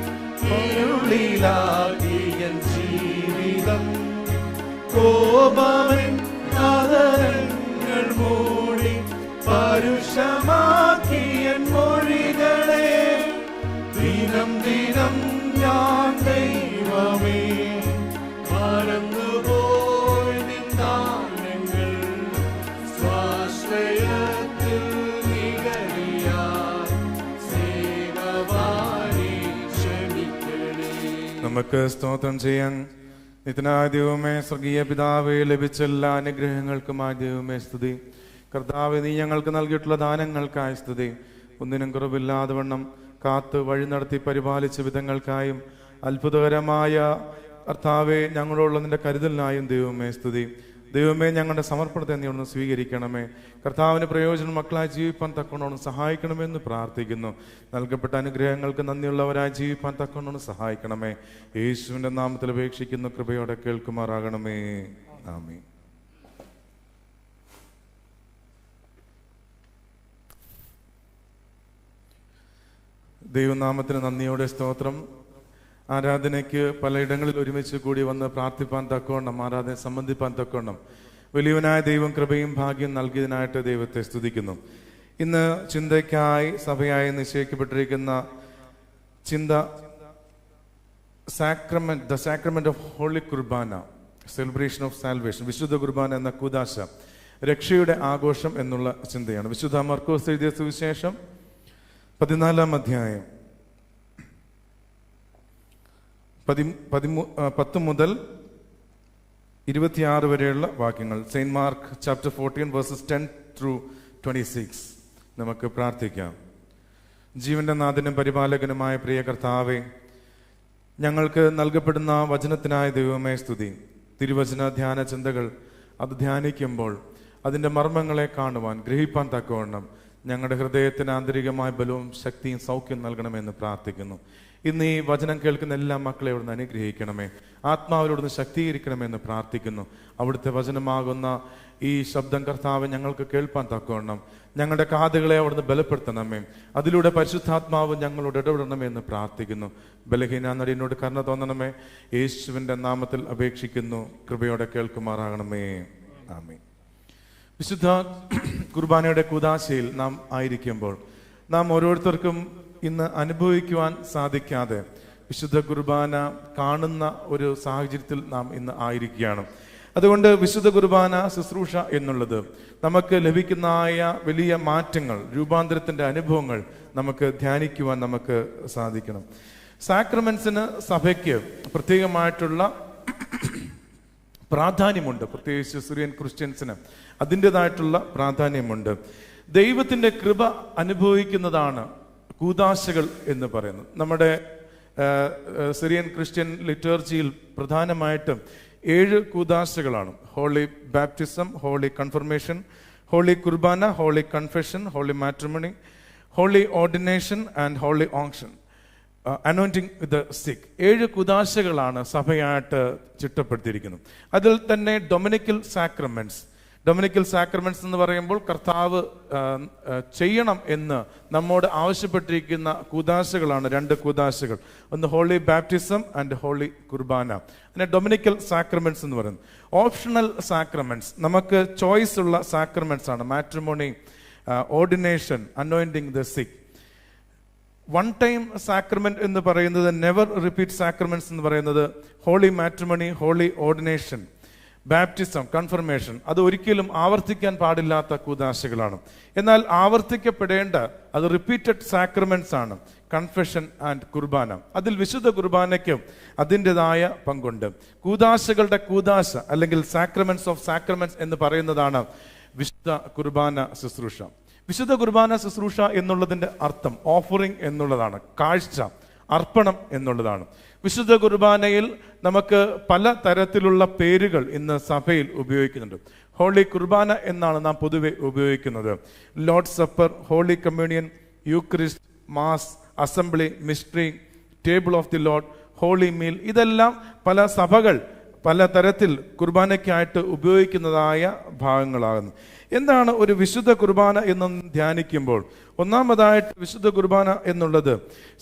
ഇരുളിലാകിയ ജീവിതം. കോപമെന്നതരങ്ങൾ മൂടി പരുഷമാക്കിയ മൊഴികളെ. ദിനം ദിനം ഞാൻ ദൈവമേ മറന്നുപോയ നിന്ദാനങ്ങൾ സ്വാശ്രയത്തിൽ നിഗളിയാൽ സ്നേഹവാനേ ക്ഷമിക്കണേ. നമുക്ക് സ്തോത്രം ചെയ്യാൻ. നിത്യനായ ദൈവമേ, സ്വർഗീയ പിതാവേ, ലഭിച്ച എല്ലാ അനുഗ്രഹങ്ങൾക്കുമായി ദൈവമേ സ്തുതി. കർത്താവേ, നീ ഞങ്ങൾക്ക് നൽകിയിട്ടുള്ള ദാനങ്ങൾക്കായി സ്തുതി. ഒന്നിനും കുറവില്ലാതെ വണ്ണം കാത്ത് വഴി നടത്തി പരിപാലിച്ച വിധങ്ങൾക്കായും അത്ഭുതകരമായ കർത്താവെ, ഞങ്ങളോടുള്ള നിന്റെ കരുതലിനായും ദൈവമേ സ്തുതി. ദൈവമേ, ഞങ്ങളുടെ സമർപ്പണത്തെ നീ ഒന്ന് സ്വീകരിക്കണമേ. കർത്താവിന് പ്രയോജനം മക്കളായി ജീവിപ്പാൻ തക്കവണ്ണം സഹായിക്കണമെന്ന് പ്രാർത്ഥിക്കുന്നു. നൽകപ്പെട്ട അനുഗ്രഹങ്ങൾക്ക് നന്ദിയുള്ളവരായി ജീവിപ്പാൻ തക്കവണ്ണം സഹായിക്കണമേ. യേശുവിന്റെ നാമത്തിൽ അപേക്ഷിക്കുന്ന കൃപയോടെ കേൾക്കുമാറാകണമേ. ആമേൻ. ദൈവനാമത്തിന് നന്ദിയോടെ സ്തോത്രം. ആരാധനയ്ക്ക് പലയിടങ്ങളിൽ ഒരുമിച്ച് കൂടി വന്ന് പ്രാർത്ഥിപ്പാൻ തക്കവണ്ണം, ആരാധന സംബന്ധിപ്പാൻ തക്കവണ്ണം വലിയവനായ ദൈവം കൃപയും ഭാഗ്യം നൽകിയതിനായിട്ട് ദൈവത്തെ സ്തുതിക്കുന്നു. ഇന്ന് ചിന്തയ്ക്കായി സഭയായി നിശ്ചയിക്കപ്പെട്ടിരിക്കുന്ന ചിന്ത ദ സാക്രമെന്റ് ഓഫ് ഹോളി കുർബാന, സെലിബ്രേഷൻ ഓഫ് സാൽവേഷൻ, വിശുദ്ധ കുർബാന എന്ന കൂദാശ, രക്ഷയുടെ ആഘോഷം എന്നുള്ള ചിന്തയാണ്. വിശുദ്ധ മർക്കോസ് എഴുതിയ സുവിശേഷം 14-ാം അധ്യായം 10 മുതൽ 26 വരെയുള്ള വാക്യങ്ങൾ. Saint mark chapter 14 versus 10 through 26. നമുക്ക് പ്രാർത്ഥിക്കാം. ജീവന്റെ നാഥനും പരിപാലകനുമായ പ്രിയ കർത്താവേ, ഞങ്ങൾക്ക് നൽകപ്പെടുന്ന വചനത്തിനായ ദൈവമേ സ്തുതി. തിരുവചന ധ്യാന ചിന്തകൾ അത് ധ്യാനിക്കുമ്പോൾ അതിൻ്റെ മർമ്മങ്ങളെ കാണുവാൻ, ഗ്രഹിപ്പാൻ തക്കവണ്ണം ഞങ്ങളുടെ ഹൃദയത്തിന് ആന്തരികമായ ബലവും ശക്തിയും സൗഖ്യം നൽകണമെന്ന് പ്രാർത്ഥിക്കുന്നു. ഇന്ന് ഈ വചനം കേൾക്കുന്ന എല്ലാ മക്കളെ അവിടുന്ന് അനുഗ്രഹിക്കണമേ. ആത്മാവിലൂടെ ശക്തീകരിക്കണമെന്ന് പ്രാർത്ഥിക്കുന്നു. അവിടുത്തെ വചനമാകുന്ന ഈ ശബ്ദം കർത്താവ് ഞങ്ങൾക്ക് കേൾപ്പാൻ തക്കവണ്ണം ഞങ്ങളുടെ കാതുകളെ അവിടുന്ന് ബലപ്പെടുത്തണമേ. അതിലൂടെ പരിശുദ്ധാത്മാവ് ഞങ്ങളോട് ഇടപെടണമെന്ന് പ്രാർത്ഥിക്കുന്നു. ബലഹീന നടിയനോട് കരുണ തോന്നണമേ. യേശുവിൻ്റെ നാമത്തിൽ അപേക്ഷിക്കുന്നു. കൃപയോടെ കേൾക്കുമാറാകണമേ. ആമേൻ. വിശുദ്ധ കുർബാനയുടെ കൂദാശയിൽ നാം ആയിരിക്കുമ്പോൾ നാം ഓരോരുത്തർക്കും ഇന്ന് അനുഭവിക്കുവാൻ സാധിക്കാതെ വിശുദ്ധ കുർബാന കാണുന്ന ഒരു സാഹചര്യത്തിൽ നാം ഇന്ന് ആയിരിക്കുകയാണ്. അതുകൊണ്ട് വിശുദ്ധ കുർബാന ശുശ്രൂഷ എന്നുള്ളത് നമുക്ക് ലഭിക്കുന്നതായ വലിയ മാറ്റങ്ങൾ, രൂപാന്തരത്തിന്റെ അനുഭവങ്ങൾ നമുക്ക് ധ്യാനിക്കുവാൻ നമുക്ക് സാധിക്കണം. സാക്രമെന്റ്സിന് സഭയ്ക്ക് പ്രത്യേകമായിട്ടുള്ള പ്രാധാന്യമുണ്ട്. പ്രത്യേകിച്ച് സിറിയൻ ക്രിസ്ത്യൻസിന് അതിൻ്റെതായിട്ടുള്ള പ്രാധാന്യമുണ്ട്. ദൈവത്തിൻ്റെ കൃപ അനുഭവിക്കുന്നതാണ് കൂദാശകൾ എന്ന് പറയുന്നത്. നമ്മുടെ സിറിയൻ ക്രിസ്ത്യൻ ലിറ്റർജിയിൽ പ്രധാനമായിട്ടും 7 കൂദാശകളാണ്. Holy baptism, holy confirmation, holy കുർബാന, holy confession, holy matrimony, holy ordination and holy unction, anointing the sick. 7 കൂദാശകളാണ് സഭയായിട്ട് ചിട്ടപ്പെടുത്തിയിരിക്കുന്നത്. അതിൽ തന്നെ ഡൊമിനിക്കൽ സാക്രമെന്റ്സ് എന്ന് പറയുമ്പോൾ കർത്താവ് ചെയ്യണം എന്ന് നമ്മോട് ആവശ്യപ്പെട്ടിരിക്കുന്ന കൂദാശകളാണ് 2 കൂദാശകൾ. ഒന്ന് ഹോളി ബാപ്റ്റിസം ആൻഡ് ഹോളി കുർബാന. പിന്നെ ഡൊമിനിക്കൽ സാക്രമെന്റ്സ് എന്ന് പറയുന്നത് ഓപ്ഷണൽ സാക്രമെന്റ്സ്, നമുക്ക് ചോയ്സ് ഉള്ള സാക്രമെന്റ്സ് ആണ്. Matrimony, ordination, anointing the sick. One time sacrament എന്ന് പറയുന്നത്, നെവർ റിപ്പീറ്റ് സാക്രമെന്റ്സ് എന്ന് പറയുന്നത് holy matrimony, holy ordination, baptism, confirmation. അത് ഒരിക്കലും ആവർത്തിക്കാൻ പാടില്ലാത്ത കൂദാശകളാണ്. എന്നാൽ ആവർത്തിക്കപ്പെടേണ്ട, അത് റിപ്പീറ്റഡ് സാക്രമെന്റ്സ് ആണ് കൺഫെഷൻ ആൻഡ് കുർബാന. അതിൽ വിശുദ്ധ കുർബാനയ്ക്കും അതിൻ്റെതായ പങ്കുണ്ട്. കൂദാശകളുടെ കൂദാശ അല്ലെങ്കിൽ സാക്രമെന്റ്സ് ഓഫ് സാക്രമെന്റ്സ് എന്ന് പറയുന്നതാണ് വിശുദ്ധ കുർബാന ശുശ്രൂഷ. വിശുദ്ധ കുർബാന ശുശ്രൂഷ എന്നുള്ളതിൻ്റെ അർത്ഥം ഓഫറിംഗ് എന്നുള്ളതാണ്, കാഴ്ച, അർപ്പണം എന്നുള്ളതാണ്. വിശുദ്ധ കുർബാനയിൽ നമുക്ക് പല തരത്തിലുള്ള പേരുകൾ ഇന്ന് സഭയിൽ ഉപയോഗിക്കുന്നുണ്ട്. ഹോളി കുർബാന എന്നാണ് നാം പൊതുവെ ഉപയോഗിക്കുന്നത്. Lord's supper, holy communion, eucharist, mass, assembly, mystery, table of the lord, holy meal. ഇതെല്ലാം പല സഭകൾ പല തരത്തിൽ കുർബാനയ്ക്കായിട്ട് ഉപയോഗിക്കുന്നതായ ഭാഗങ്ങളാകുന്നു. എന്താണ് ഒരു വിശുദ്ധ കുർബാന എന്ന് ധ്യാനിക്കുമ്പോൾ ഒന്നാമതായിട്ട് വിശുദ്ധ കുർബാന എന്നുള്ളത്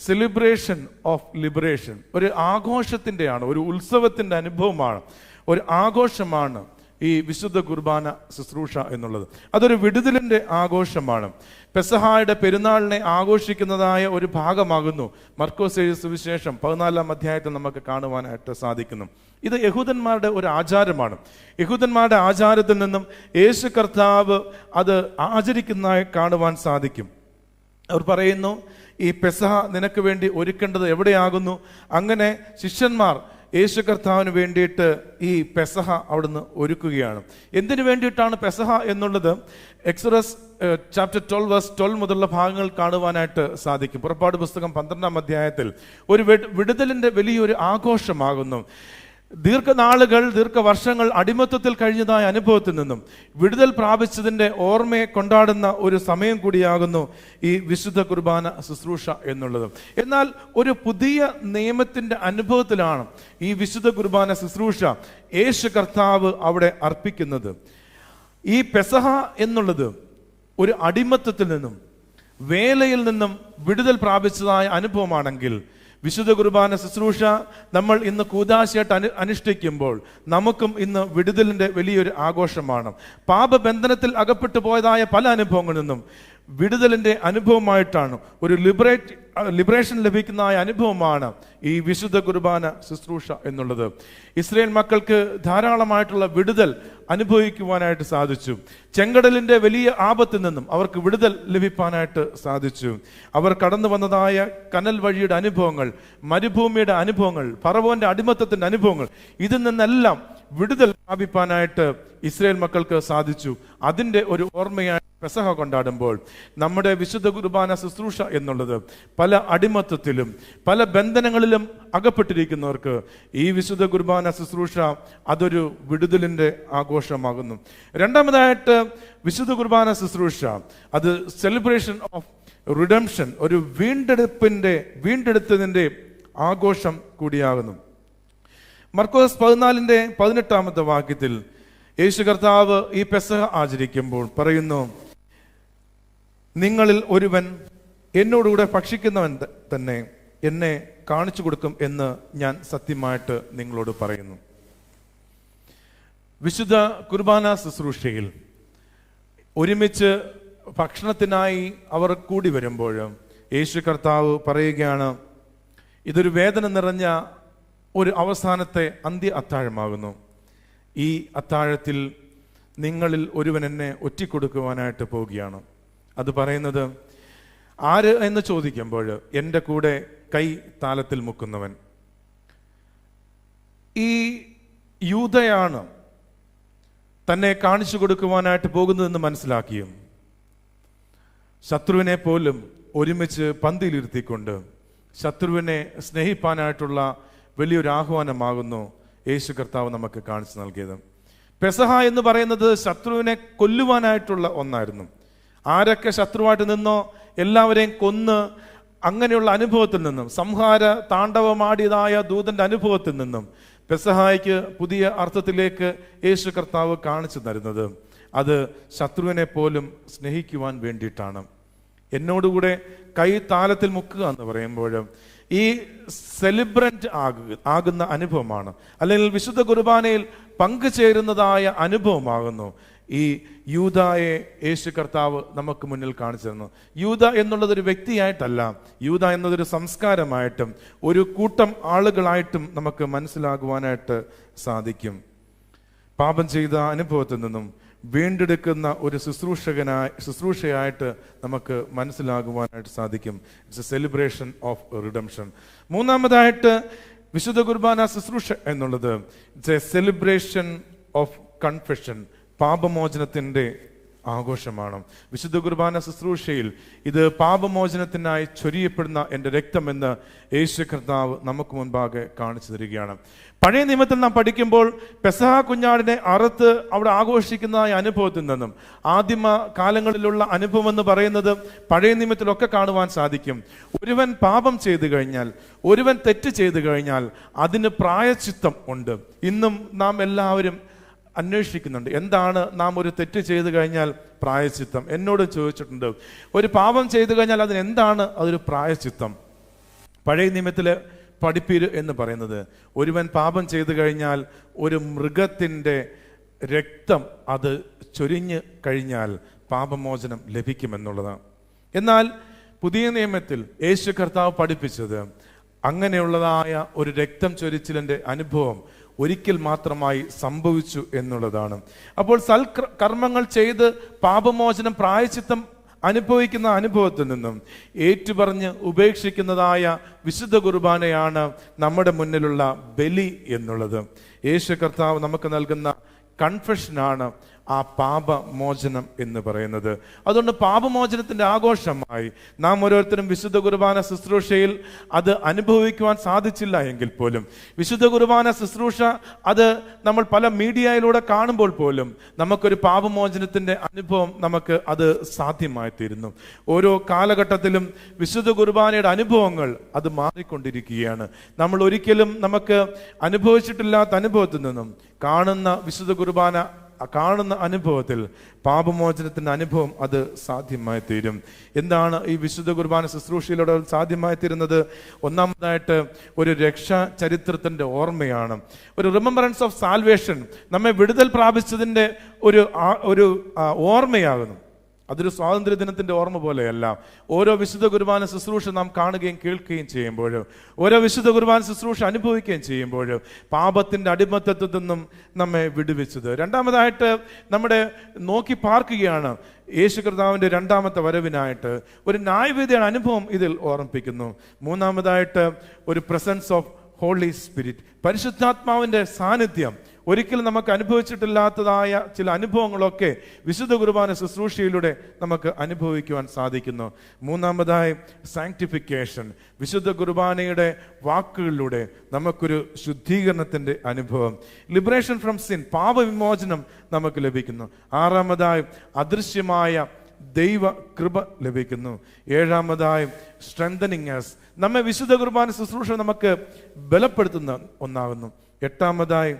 സെലിബ്രേഷൻ ഓഫ് ലിബറേഷൻ, ഒരു ആഘോഷത്തിൻ്റെയാണ്, ഒരു ഉത്സവത്തിൻ്റെ അനുഭവമാണ്, ഒരു ആഘോഷമാണ് ഈ വിശുദ്ധ കുർബാന ശുശ്രൂഷ എന്നുള്ളത്. അതൊരു വിടുതലിൻ്റെ ആഘോഷമാണ്. പെസഹായുടെ പെരുന്നാളിനെ ആഘോഷിക്കുന്നതായ ഒരു ഭാഗമാകുന്നു മർക്കോസ് എഴുതിയ സുവിശേഷം 14-ാം അധ്യായത്തിൽ നമുക്ക് കാണുവാനായിട്ട് സാധിക്കുന്നു. ഇത് യഹൂദന്മാരുടെ ഒരു ആചാരമാണ്. യഹൂദന്മാരുടെ ആചാരത്തിൽ നിന്നും യേശു കർത്താവ് അത് ആചരിക്കുന്നതായി കാണുവാൻ സാധിക്കും. അവർ പറയുന്നു, ഈ പെസഹ നിനക്ക് വേണ്ടി ഒരുക്കേണ്ടത് എവിടെയാകുന്നു? അങ്ങനെ ശിഷ്യന്മാർ യേശു കർത്താവിന് വേണ്ടിയിട്ട് ഈ പെസഹ അവിടുന്ന് ഒരുക്കുകയാണ്. എന്തിനു വേണ്ടിയിട്ടാണ് പെസഹ എന്നുള്ളത് എക്സോഡസ് ചാപ്റ്റർ 12 വേഴ്സ് 12 മുതലുള്ള ഭാഗങ്ങൾ കാണുവാനായിട്ട് സാധിക്കും. പുറപ്പാട് പുസ്തകം 12-ാം അധ്യായത്തിൽ ഒരു വിടുതലിൻ്റെ വലിയൊരു ആഘോഷമാകുന്നു. ദീർഘനാളുകൾ, ദീർഘവർഷങ്ങൾ അടിമത്തത്തിൽ കഴിഞ്ഞതായ അനുഭവത്തിൽ നിന്നും വിടുതൽ പ്രാപിച്ചതിൻ്റെ ഓർമ്മയെ കൊണ്ടാടുന്ന ഒരു സമയം കൂടിയാകുന്നു ഈ വിശുദ്ധ കുർബാന ശുശ്രൂഷ എന്നുള്ളത്. എന്നാൽ ഒരു പുതിയ നിയമത്തിൻ്റെ അനുഭവത്തിലാണ് ഈ വിശുദ്ധ കുർബാന ശുശ്രൂഷ യേശു കർത്താവ് അവിടെ അർപ്പിക്കുന്നത്. ഈ പെസഹ എന്നുള്ളത് ഒരു അടിമത്തത്തിൽ നിന്നും വേലയിൽ നിന്നും വിടുതൽ പ്രാപിച്ചതായ അനുഭവമാണെങ്കിൽ, വിശുദ്ധ കുർബാന ശുശ്രൂഷ നമ്മൾ ഇന്ന് കൂദാശയായിട്ട് അനുഷ്ഠിക്കുമ്പോൾ നമുക്കും ഇന്ന് വിടുതലിൻ്റെ വലിയൊരു ആഘോഷമാണ്. പാപബന്ധനത്തിൽ അകപ്പെട്ടു പോയതായ പല അനുഭവങ്ങളിൽ നിന്നും വിടുതലിൻ്റെ അനുഭവമായിട്ടാണ്, ഒരു ലിബറേഷൻ ലഭിക്കുന്നതായ അനുഭവമാണ് ഈ വിശുദ്ധ കുർബാന ശുശ്രൂഷ എന്നുള്ളത്. ഇസ്രായേൽ മക്കൾക്ക് ധാരാളമായിട്ടുള്ള വിടുതൽ അനുഭവിക്കുവാനായിട്ട് സാധിച്ചു. ചെങ്കടലിൻ്റെ വലിയ ആപത്തിൽ നിന്നും അവർക്ക് വിടുതൽ ലഭിക്കാനായിട്ട് സാധിച്ചു. അവർ കടന്നു വന്നതായ കനൽ വഴിയുടെ അനുഭവങ്ങൾ, മരുഭൂമിയുടെ അനുഭവങ്ങൾ, ഫറവോന്റെ അടിമത്തത്തിൻ്റെ അനുഭവങ്ങൾ, ഇതിൽ നിന്നെല്ലാം വിടുതൽ പ്രാപിപ്പാനായിട്ട് ഇസ്രായേൽ മക്കൾക്ക് സാധിച്ചു. അതിൻ്റെ ഒരു ഓർമ്മയായി പെസഹ കൊണ്ടാടുമ്പോൾ നമ്മുടെ വിശുദ്ധ കുർബാന ശുശ്രൂഷ എന്നുള്ളത് പല അടിമത്തത്തിലും പല ബന്ധനങ്ങളിലും അകപ്പെട്ടിരിക്കുന്നവർക്ക് ഈ വിശുദ്ധ കുർബാന ശുശ്രൂഷ അതൊരു വിടുതലിൻ്റെ ആഘോഷമാകുന്നു. രണ്ടാമതായിട്ട് വിശുദ്ധ കുർബാന ശുശ്രൂഷ അത് സെലിബ്രേഷൻ ഓഫ് റിഡംഷൻ, ഒരു വീണ്ടെടുത്തതിൻ്റെ ആഘോഷം കൂടിയാകുന്നു. മർക്കോസ് 14:18 വാക്യത്തിൽ യേശു കർത്താവ് ഈ പെസഹ ആചരിക്കുമ്പോൾ പറയുന്നു, നിങ്ങളിൽ ഒരുവൻ എന്നോടുകൂടെ ഭക്ഷിക്കുന്നവൻ തന്നെ എന്നെ കാണിച്ചു കൊടുക്കും എന്ന് ഞാൻ സത്യമായിട്ട് നിങ്ങളോട് പറയുന്നു. വിശുദ്ധ കുർബാന ശുശ്രൂഷയിൽ ഒരുമിച്ച് ഭക്ഷണത്തിനായി അവർ കൂടി വരുമ്പോൾ യേശു കർത്താവ് പറയുകയാണ്, ഇതൊരു വേദന നിറഞ്ഞ ഒരു അവസാനത്തെ അന്ത്യ അത്താഴമാകുന്നു. ഈ അത്താഴത്തിൽ നിങ്ങളിൽ ഒരുവൻ എന്നെ ഒറ്റിക്കൊടുക്കുവാനായിട്ട് പോവുകയാണ്. അത് പറയുന്നത് ആര് എന്ന് ചോദിക്കുമ്പോൾ എൻ്റെ കൂടെ കൈ താലത്തിൽ മുക്കുന്നവൻ. ഈ യൂദയാണ് തന്നെ കാണിച്ചു കൊടുക്കുവാനായിട്ട് പോകുന്നതെന്ന് മനസ്സിലാക്കിയും ശത്രുവിനെ പോലും ഒരുമിച്ച് പന്തിയിലിരുത്തിക്കൊണ്ട് ശത്രുവിനെ സ്നേഹിപ്പാനായിട്ടുള്ള വലിയൊരു ആഹ്വാനമാകുന്നു യേശു കർത്താവ് നമുക്ക് കാണിച്ചു നൽകിയത്. പെസഹ എന്ന് പറയുന്നത് ശത്രുവിനെ കൊല്ലുവാനായിട്ടുള്ള ഒന്നായിരുന്നു. ആരൊക്കെ ശത്രുവായിട്ട് നിന്നോ എല്ലാവരെയും കൊന്ന് അങ്ങനെയുള്ള അനുഭവത്തിൽ നിന്നും, സംഹാര താണ്ഡവമാടിയതായ ദൂതന്റെ അനുഭവത്തിൽ നിന്നും പെസഹായ്ക്ക് പുതിയ അർത്ഥത്തിലേക്ക് യേശു കർത്താവ് കാണിച്ചു തരുന്നത് അത് ശത്രുവിനെ പോലും സ്നേഹിക്കുവാൻ വേണ്ടിയിട്ടാണ്. എന്നോടുകൂടെ കൈ താലത്തിൽ മുക്കുക എന്ന് പറയുമ്പോൾ ഈ സെലിബ്രന്റ് ആകുന്ന അനുഭവമാണ്, അല്ലെങ്കിൽ വിശുദ്ധ കുർബാനയിൽ പങ്കുചേരുന്നതായ അനുഭവമാകുന്നു ഈ യൂദായെ യേശു കർത്താവ് നമുക്ക് മുന്നിൽ കാണിച്ചു തന്നു. യൂദ എന്നുള്ളതൊരു വ്യക്തിയായിട്ടല്ല, യൂദ എന്നതൊരു സംസ്കാരമായിട്ടും ഒരു കൂട്ടം ആളുകളായിട്ടും നമുക്ക് മനസ്സിലാകുവാനായിട്ട് പാപം ചെയ്ത അനുഭവത്തിൽ നിന്നും വീണ്ടെടുക്കുന്ന ഒരു ശുശ്രൂഷയായിട്ട് നമുക്ക് മനസ്സിലാകുവാനായിട്ട് സാധിക്കും. It's a celebration of redemption. മൂന്നാമതായിട്ട് വിശുദ്ധ കുർബാന ശുശ്രൂഷ എന്നുള്ളത് it's a celebration of confession, പാപമോചനത്തിൻ്റെ ആഘോഷമാണ്. വിശുദ്ധ കുർബാന ശുശ്രൂഷയിൽ ഇത് പാപമോചനത്തിനായി ചൊരിയപ്പെടുന്ന എൻ്റെ രക്തമെന്ന് യേശു കർത്താവ് നമുക്ക് മുൻപാകെ കാണിച്ചു തരികയാണ്. പഴയ നിയമത്തിൽ നാം പഠിക്കുമ്പോൾ പെസഹ കുഞ്ഞാടിനെ അറുത്ത് അവിടെ ആഘോഷിക്കുന്ന അനുഭവത്തിൽ നിന്നും ആദിമ കാലങ്ങളിലുള്ള അനുഭവം എന്ന് പറയുന്നത് പഴയ നിയമത്തിലൊക്കെ കാണുവാൻ സാധിക്കും. ഒരുവൻ പാപം ചെയ്തു കഴിഞ്ഞാൽ, ഒരുവൻ തെറ്റ് ചെയ്തു കഴിഞ്ഞാൽ അതിന് പ്രായശ്ചിത്തം ഉണ്ട്. ഇന്നും നാം എല്ലാവരും അന്വേഷിക്കുന്നുണ്ട്, എന്താണ് നാം ഒരു തെറ്റ് ചെയ്തു കഴിഞ്ഞാൽ പ്രായശ്ചിത്തം. എന്നോട് ചോദിച്ചിട്ടുണ്ട്, ഒരു പാപം ചെയ്തു കഴിഞ്ഞാൽ അതിന് എന്താണ് അതൊരു പ്രായശ്ചിത്തം? പഴയ നിയമത്തിലെ പഠിപ്പീര് എന്ന് പറയുന്നത് ഒരുവൻ പാപം ചെയ്തു കഴിഞ്ഞാൽ ഒരു മൃഗത്തിൻ്റെ രക്തം അത് ചൊരിഞ്ഞു കഴിഞ്ഞാൽ പാപമോചനം ലഭിക്കുമെന്നുള്ളതാണ്. എന്നാൽ പുതിയ നിയമത്തിൽ യേശു കർത്താവ് പഠിപ്പിച്ചത് അങ്ങനെയുള്ളതായ ഒരു രക്തം ചൊരിച്ചിലിൻ്റെ അനുഭവം ഒരിക്കൽ മാത്രമായി സംഭവിച്ചു എന്നുള്ളതാണ്. അപ്പോൾ കർമ്മങ്ങൾ ചെയ്ത് പാപമോചനം പ്രായശ്ചിത്തം അനുഭവിക്കുന്ന അനുഭവത്തിൽ നിന്നും ഏറ്റുപറഞ്ഞ് ഉപേക്ഷിക്കുന്നതായ വിശുദ്ധ കുർബാനയാണ് നമ്മുടെ മുന്നിലുള്ള ബലി എന്നുള്ളത്. യേശു കർത്താവ് നമുക്ക് നൽകുന്ന കൺഫെഷനാണ് ആ പാപമോചനം എന്ന് പറയുന്നത്. അതുകൊണ്ട് പാപമോചനത്തിൻ്റെ ആഘോഷമായി നാം ഓരോരുത്തരും വിശുദ്ധ കുർബാന ശുശ്രൂഷയിൽ അത് അനുഭവിക്കുവാൻ സാധിച്ചില്ല എങ്കിൽ പോലും, വിശുദ്ധ കുർബാന ശുശ്രൂഷ അത് നമ്മൾ പല മീഡിയയിലൂടെ കാണുമ്പോൾ പോലും നമുക്കൊരു പാപമോചനത്തിൻ്റെ അനുഭവം നമുക്ക് അത് സാധ്യമായി തീരുന്നു. ഓരോ കാലഘട്ടത്തിലും വിശുദ്ധ കുർബാനയുടെ അനുഭവങ്ങൾ അത് മാറിക്കൊണ്ടിരിക്കുകയാണ്. നമ്മൾ ഒരിക്കലും നമുക്ക് അനുഭവിച്ചിട്ടില്ലാത്ത അനുഭവത്തിൽ നിന്നും കാണുന്ന വിശുദ്ധ കുർബാന, കാണുന്ന അനുഭവത്തിൽ പാപമോചനത്തിൻ്റെ അനുഭവം അത് സാധ്യമായി തീരും. എന്താണ് ഈ വിശുദ്ധ കുർബാന ശുശ്രൂഷയിലൂടെ സാധ്യമായി തീരുന്നത്? ഒന്നാമതായിട്ട് ഒരു രക്ഷാ ചരിത്രത്തിൻ്റെ ഓർമ്മയാണ്. ഒരു റിമംബറൻസ് ഓഫ് സാൽവേഷൻ, നമ്മെ വിടുതൽ പ്രാപിച്ചതിൻ്റെ ഒരു ഓർമ്മയാകുന്നു. അതൊരു സ്വാതന്ത്ര്യ ദിനത്തിൻ്റെ ഓർമ്മ പോലെയല്ല. ഓരോ വിശുദ്ധ കുർബാന ശുശ്രൂഷ നാം കാണുകയും കേൾക്കുകയും ചെയ്യുമ്പോൾ, ഓരോ വിശുദ്ധ കുർബാന ശുശ്രൂഷ അനുഭവിക്കുകയും ചെയ്യുമ്പോൾ പാപത്തിൻ്റെ അടിമത്തത്തിൽ നിന്നും നമ്മെ വിടുവിച്ചത്. രണ്ടാമതായിട്ട് നമ്മുടെ നോക്കി പാർക്കുകയാണ് യേശു കർത്താവിൻ്റെ രണ്ടാമത്തെ വരവിനായിട്ട് ഒരു ന്യായവിധിയുടെ അനുഭവം ഇതിൽ ഓർമ്മിപ്പിക്കുന്നു. മൂന്നാമതായിട്ട് ഒരു പ്രസൻസ് ഓഫ് ഹോളി സ്പിരിറ്റ്, പരിശുദ്ധാത്മാവിൻ്റെ സാന്നിധ്യം. ഒരിക്കലും നമുക്ക് അനുഭവിച്ചിട്ടില്ലാത്തതായ ചില അനുഭവങ്ങളൊക്കെ വിശുദ്ധ കുർബാന ശുശ്രൂഷയിലൂടെ നമുക്ക് അനുഭവിക്കുവാൻ സാധിക്കുന്നു. മൂന്നാമതായി സാങ്ക്ടിഫിക്കേഷൻ, വിശുദ്ധ കുർബാനയുടെ വാക്കുകളിലൂടെ നമുക്കൊരു ശുദ്ധീകരണത്തിൻ്റെ അനുഭവം, ലിബറേഷൻ ഫ്രം സിൻ, പാപവിമോചനം നമുക്ക് ലഭിക്കുന്നു. ആറാമതായി അദൃശ്യമായ ദൈവ കൃപ ലഭിക്കുന്നു. ഏഴാമതായി സ്ട്രെങ്തനിങ് അസ്, നമ്മെ വിശുദ്ധ കുർബാന ശുശ്രൂഷ നമുക്ക് ബലപ്പെടുത്തുന്ന ഒന്നാകുന്നു. എട്ടാമതായി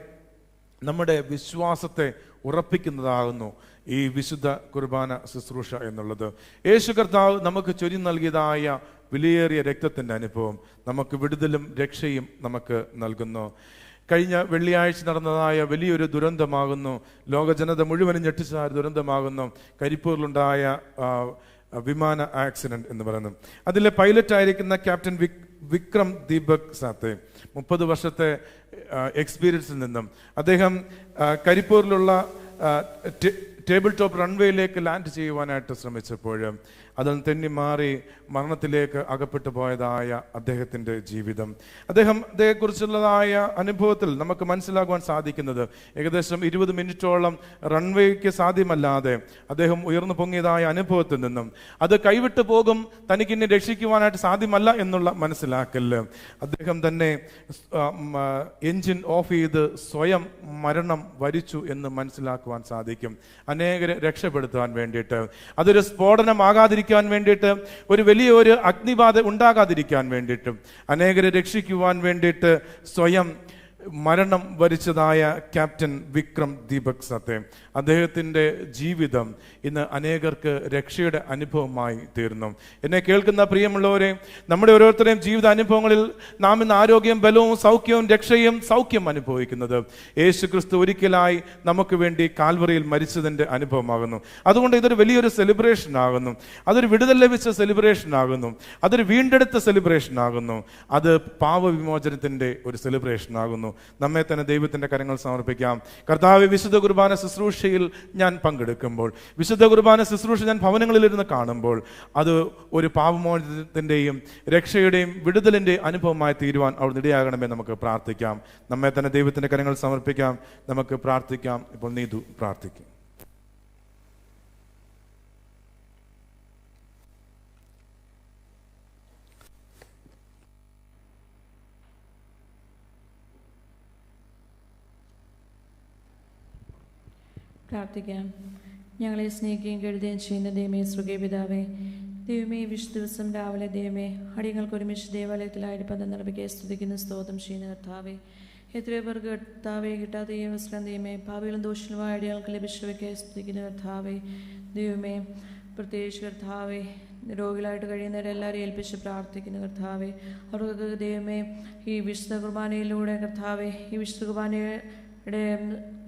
നമ്മുടെ വിശ്വാസത്തെ ഉറപ്പിക്കുന്നതാകുന്നു ഈ വിശുദ്ധ കുർബാന ശുശ്രൂഷ എന്നുള്ളത്. യേശു കർത്താവ് നമുക്ക് ചൊരിഞ്ഞു നൽകിയതായ വിലയേറിയ രക്തത്തിൻ്റെ അനുഭവം നമുക്ക് വിടുതലും രക്ഷയും നമുക്ക് നൽകുന്നു. കഴിഞ്ഞ വെള്ളിയാഴ്ച നടന്നതായ വലിയൊരു ദുരന്തമാകുന്നു, ലോക ജനത മുഴുവനും ഞെട്ടിച്ച ദുരന്തമാകുന്നു കരിപ്പൂരിലുണ്ടായ വിമാന ആക്സിഡന്റ് എന്ന് പറയുന്നത്. അതിലെ പൈലറ്റായിരിക്കുന്ന ക്യാപ്റ്റൻ വിക്രം ദീപക് സാത്തെ 30 വർഷത്തെ എക്സ്പീരിയൻസിൽ നിന്നും അദ്ദേഹം കരിപ്പൂരിലുള്ള ടേബിൾ ടോപ്പ് റൺവേയിലേക്ക് ലാൻഡ് ചെയ്യുവാനായിട്ട് ശ്രമിച്ചപ്പോൾ അതിൽ തെന്നി മാറി മരണത്തിലേക്ക് അകപ്പെട്ടു പോയതായ അദ്ദേഹത്തിൻ്റെ ജീവിതം, അദ്ദേഹത്തെക്കുറിച്ചുള്ളതായ അനുഭവത്തിൽ നമുക്ക് മനസ്സിലാക്കുവാൻ സാധിക്കുന്നത് ഏകദേശം 20 മിനിറ്റോളം റൺവേക്ക് സാധ്യമല്ലാതെ അദ്ദേഹം ഉയർന്നു പൊങ്ങിയതായ അനുഭവത്തിൽ നിന്നും അത് കൈവിട്ടു പോകും, തനിക്കിന്നെ രക്ഷിക്കുവാനായിട്ട് സാധ്യമല്ല എന്നുള്ള മനസ്സിലാക്കല് അദ്ദേഹം തന്നെ എൻജിൻ ഓഫ് ചെയ്ത് സ്വയം മരണം വരിച്ചു എന്ന് മനസ്സിലാക്കുവാൻ സാധിക്കും. അനേകരെ രക്ഷപ്പെടുത്താൻ വേണ്ടിയിട്ട്, അതൊരു സ്ഫോടനമാകാതിരിക്കാൻ വേണ്ടിയിട്ട്, ഒരു വലിയൊരു അഗ്നിബാധ ഉണ്ടാകാതിരിക്കാൻ വേണ്ടിയിട്ടും, അനേകരെ രക്ഷിക്കുവാൻ വേണ്ടിയിട്ട് സ്വയം മരണം വരിച്ചതായ ക്യാപ്റ്റൻ വിക്രം ദീപക് സത്തെ, അദ്ദേഹത്തിൻ്റെ ജീവിതം ഇന്ന് അനേകർക്ക് രക്ഷയുടെ അനുഭവമായി തീർന്നു. എന്നെ കേൾക്കുന്ന പ്രിയമുള്ളവരെ, നമ്മുടെ ഓരോരുത്തരുടെയും ജീവിത അനുഭവങ്ങളിൽ നാം ഇന്ന് ആരോഗ്യം, ബലവും, സൗഖ്യവും, രക്ഷയും, സൗഖ്യം അനുഭവിക്കുന്നത് യേശു ക്രിസ്തു ഒരിക്കലായി നമുക്ക് വേണ്ടി കാൽവറിയിൽ മരിച്ചതിൻ്റെ അനുഭവമാകുന്നു. അതുകൊണ്ട് ഇതൊരു വലിയൊരു സെലിബ്രേഷൻ ആകുന്നു, അതൊരു വിടുതൽ ലഭിച്ച സെലിബ്രേഷൻ ആകുന്നു, അതൊരു വീണ്ടെടുത്ത സെലിബ്രേഷൻ ആകുന്നു, അത് പാപവിമോചനത്തിൻ്റെ ഒരു സെലിബ്രേഷൻ ആകുന്നു. നമ്മെ തന്നെ ദൈവത്തിൻ്റെ കരങ്ങൾ സമർപ്പിക്കാം. കർത്താവേ, വിശുദ്ധ കുർബാന ശുശ്രൂഷയിൽ ഞാൻ പങ്കെടുക്കുമ്പോൾ, വിശുദ്ധ കുർബാന ശുശ്രൂഷ ഞാൻ ഭവനങ്ങളിലിരുന്ന് കാണുമ്പോൾ അത് ഒരു പാപമോചനത്തിൻ്റെയും രക്ഷയുടെയും വിടുതലിൻ്റെ അനുഭവമായി തീരുവാൻ അവിടെ ഇടയാകണമേ. നമുക്ക് പ്രാർത്ഥിക്കാം. നമ്മെ തന്നെ ദൈവത്തിൻ്റെ കരങ്ങൾ സമർപ്പിക്കാം. നമുക്ക് പ്രാർത്ഥിക്കാം. ഇപ്പോൾ നീതു പ്രാർത്ഥിക്കും. പ്രാർത്ഥിക്കാം. ഞങ്ങളെ സ്നേഹിക്കുകയും കരുതുകയും ചെയ്യുന്ന ദൈവമേ, സ്വർഗീയ പിതാവേ, ദൈവമേ, വിശുദ്ധ ദിവസം രാവിലെ ദൈവമേ അടിയങ്ങൾക്ക് ഒരുമിച്ച് ദേവാലയത്തിലായിട്ട് പദം നടപ്പിക്കെ സ്തുതിക്കുന്ന സ്തോത്രം ചെയ്യുന്ന കർത്താവേ, എത്രയോ പേർക്ക് കർത്താവെ കിട്ടാത്ത ഈ അവസരം ദൈവമേ, പാപികളും ദോഷങ്ങളുമായ അടിയങ്ങൾക്ക് ലഭിച്ചവയ്ക്ക് സ്തുതിക്കുന്ന കർത്താവേ, ദൈവമേ, പ്രത്യേകിച്ച് കർത്താവെ രോഗികളായിട്ട് കഴിയുന്നവരെല്ലാവരെയും ഏൽപ്പിച്ച് പ്രാർത്ഥിക്കുന്ന കർത്താവെ, അവർക്ക് ദൈവമേ ഈ വിശുദ്ധ കുർബാനയിലൂടെ കർത്താവെ, ഈ വിശുദ്ധ കുർബാനയുടെ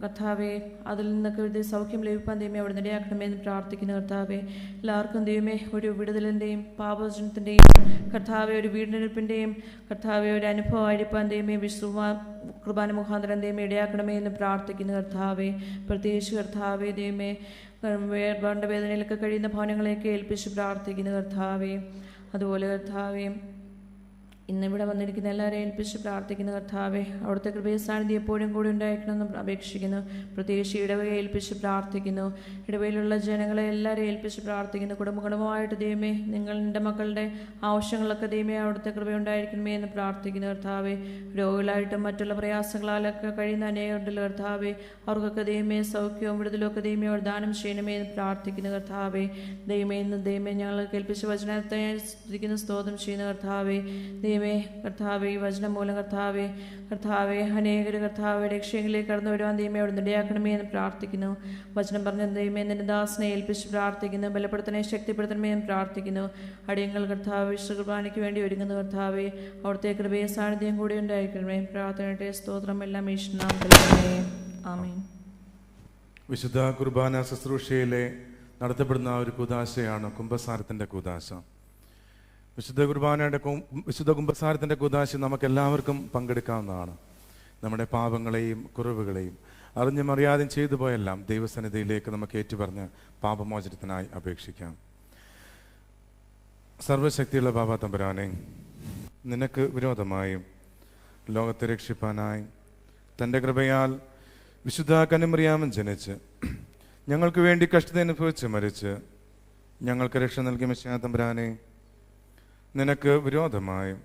കർത്താവെ അതിൽ നിന്നൊക്കെ സൗഖ്യം ലഭിക്കാൻ ദൈവമേ അവിടെ നിടയാക്കണമെന്ന് പ്രാർത്ഥിക്കുന്ന കർത്താവെ, എല്ലാവർക്കും ദൈവമേ ഒരു വിടുതലിൻ്റെയും പാപമോചനത്തിൻ്റെയും കർത്താവെ ഒരു വീണ്ടെടുപ്പിൻ്റെയും കർത്താവെ ഒരു അനുഭവമായിരിക്കാൻ ദൈവമേ വിശുദ്ധ കുർബാന മുഖാന്തരം ദൈവമേ ഇടയാക്കണമേ എന്ന് പ്രാർത്ഥിക്കുന്ന കർത്താവെ, പ്രത്യേകിച്ച് കർത്താവെ ദൈവമേ വേദനയിലൊക്കെ കഴിയുന്ന ഭവനങ്ങളെയൊക്കെ ഏൽപ്പിച്ച് പ്രാർത്ഥിക്കുന്ന കർത്താവെ, അതുപോലെ കർത്താവെ ഇന്നിവിടെ വന്നിരിക്കുന്ന എല്ലാവരെയും ഏൽപ്പിച്ച് പ്രാർത്ഥിക്കുന്ന കർത്താവെ, അവിടുത്തെ കൃപയെ സാന്നിധ്യം എപ്പോഴും കൂടി ഉണ്ടായിരിക്കണമെന്ന് അപേക്ഷിക്കുന്നു. പ്രത്യേകിച്ച് ഇടവകയെ ഏൽപ്പിച്ച് പ്രാർത്ഥിക്കുന്നു. ഇടവയിലുള്ള ജനങ്ങളെ എല്ലാവരെയും ഏൽപ്പിച്ച് പ്രാർത്ഥിക്കുന്നു. കുടുംബകുടുംബമായിട്ട് ദൈവമേ, നിങ്ങളുടെ മക്കളുടെ ആവശ്യങ്ങളൊക്കെ ദൈവമേ അവിടുത്തെ കൃപയുണ്ടായിരിക്കണമേ എന്ന് പ്രാർത്ഥിക്കുന്നു കർത്താവെ. രോഗികളായിട്ടും മറ്റുള്ള പ്രയാസങ്ങളാലൊക്കെ കഴിയുന്ന അനേകരുണ്ടല്ലോ കർത്താവെ, അവർക്കൊക്കെ ദൈവമേ സൗഖ്യവും വിടുതലൊക്കെ ദൈവമേ അവർ ദാനം ചെയ്യണമേ എന്ന് പ്രാർത്ഥിക്കുന്നു കർത്താവെ. ദൈവമേ, ഇന്ന് ദൈവമേ ഞങ്ങൾ കേൾപ്പിച്ച വചനത്തെ സ്തുതിക്കുന്ന സ്തോത്രം ചെയ്യുന്ന കർത്താവെ. ദൈവമേ കർത്താവെ, ഈ വചനം മൂലം കർത്താവെ അനേകർ കർത്താവെ ലക്ഷ്യങ്ങളിലേക്ക് കടന്നു വരുവാൻ ദൈവമേ അവിടെ ഇടയാക്കണമേ എന്ന് പ്രാർത്ഥിക്കുന്നു. വചനം പറഞ്ഞ ദൈവമേ നിന്റെ ദാസനെ ഏൽപ്പിച്ച് പ്രാർത്ഥിക്കുന്നു. ബലപ്പെടുത്തണേ, ശക്തിപ്പെടുത്തണമേ എന്ന് പ്രാർത്ഥിക്കുന്നു. അടിയങ്ങൾ കർത്താവ് വിശുദ്ധ കുർബാനയ്ക്ക് വേണ്ടി ഒരുങ്ങുന്നു കർത്താവെ, അവിടുത്തെ കൃപയെ സാന്നിധ്യം കൂടി ഉണ്ടായിരിക്കണമേ. പ്രാർത്ഥനയുടെ സ്തോത്രം എല്ലാം ഈശ്വരനാമത്തിൽ തന്നെ. ആമേൻ. വിശുദ്ധ കുർബാന ശുശ്രൂഷയിലെ നടത്തപ്പെടുന്ന ഒരു കൂദാശയാണ് കുംഭസാരത്തിൻ്റെ കൂദാശ. വിശുദ്ധ കുംഭസാരത്തിൻ്റെ കൂദാശ നമുക്കെല്ലാവർക്കും പങ്കെടുക്കാവുന്നതാണ്. നമ്മുടെ പാപങ്ങളെയും കുറവുകളെയും അറിഞ്ഞും അറിയാതെയും ചെയ്തു പോയെല്ലാം ദൈവസന്നിധിയിലേക്ക് നമുക്ക് ഏറ്റുപറഞ്ഞ് പാപമോചനത്തിനായി അപേക്ഷിക്കാം. സർവശക്തിയുള്ള ബാബാ തമ്പുരാനെ, നിനക്ക് വിരോധമായും ലോകത്തെ രക്ഷിപ്പാനായി തൻ്റെ കൃപയാൽ വിശുദ്ധ കന്യമറിയാമൻ ജനിച്ച് ഞങ്ങൾക്ക് വേണ്ടി കഷ്ടത അനുഭവിച്ച് മരിച്ച് ഞങ്ങൾക്ക് രക്ഷ നൽകിയ മിശിഹാ തമ്പുരാനെ, നിനക്ക് വിരോധമായും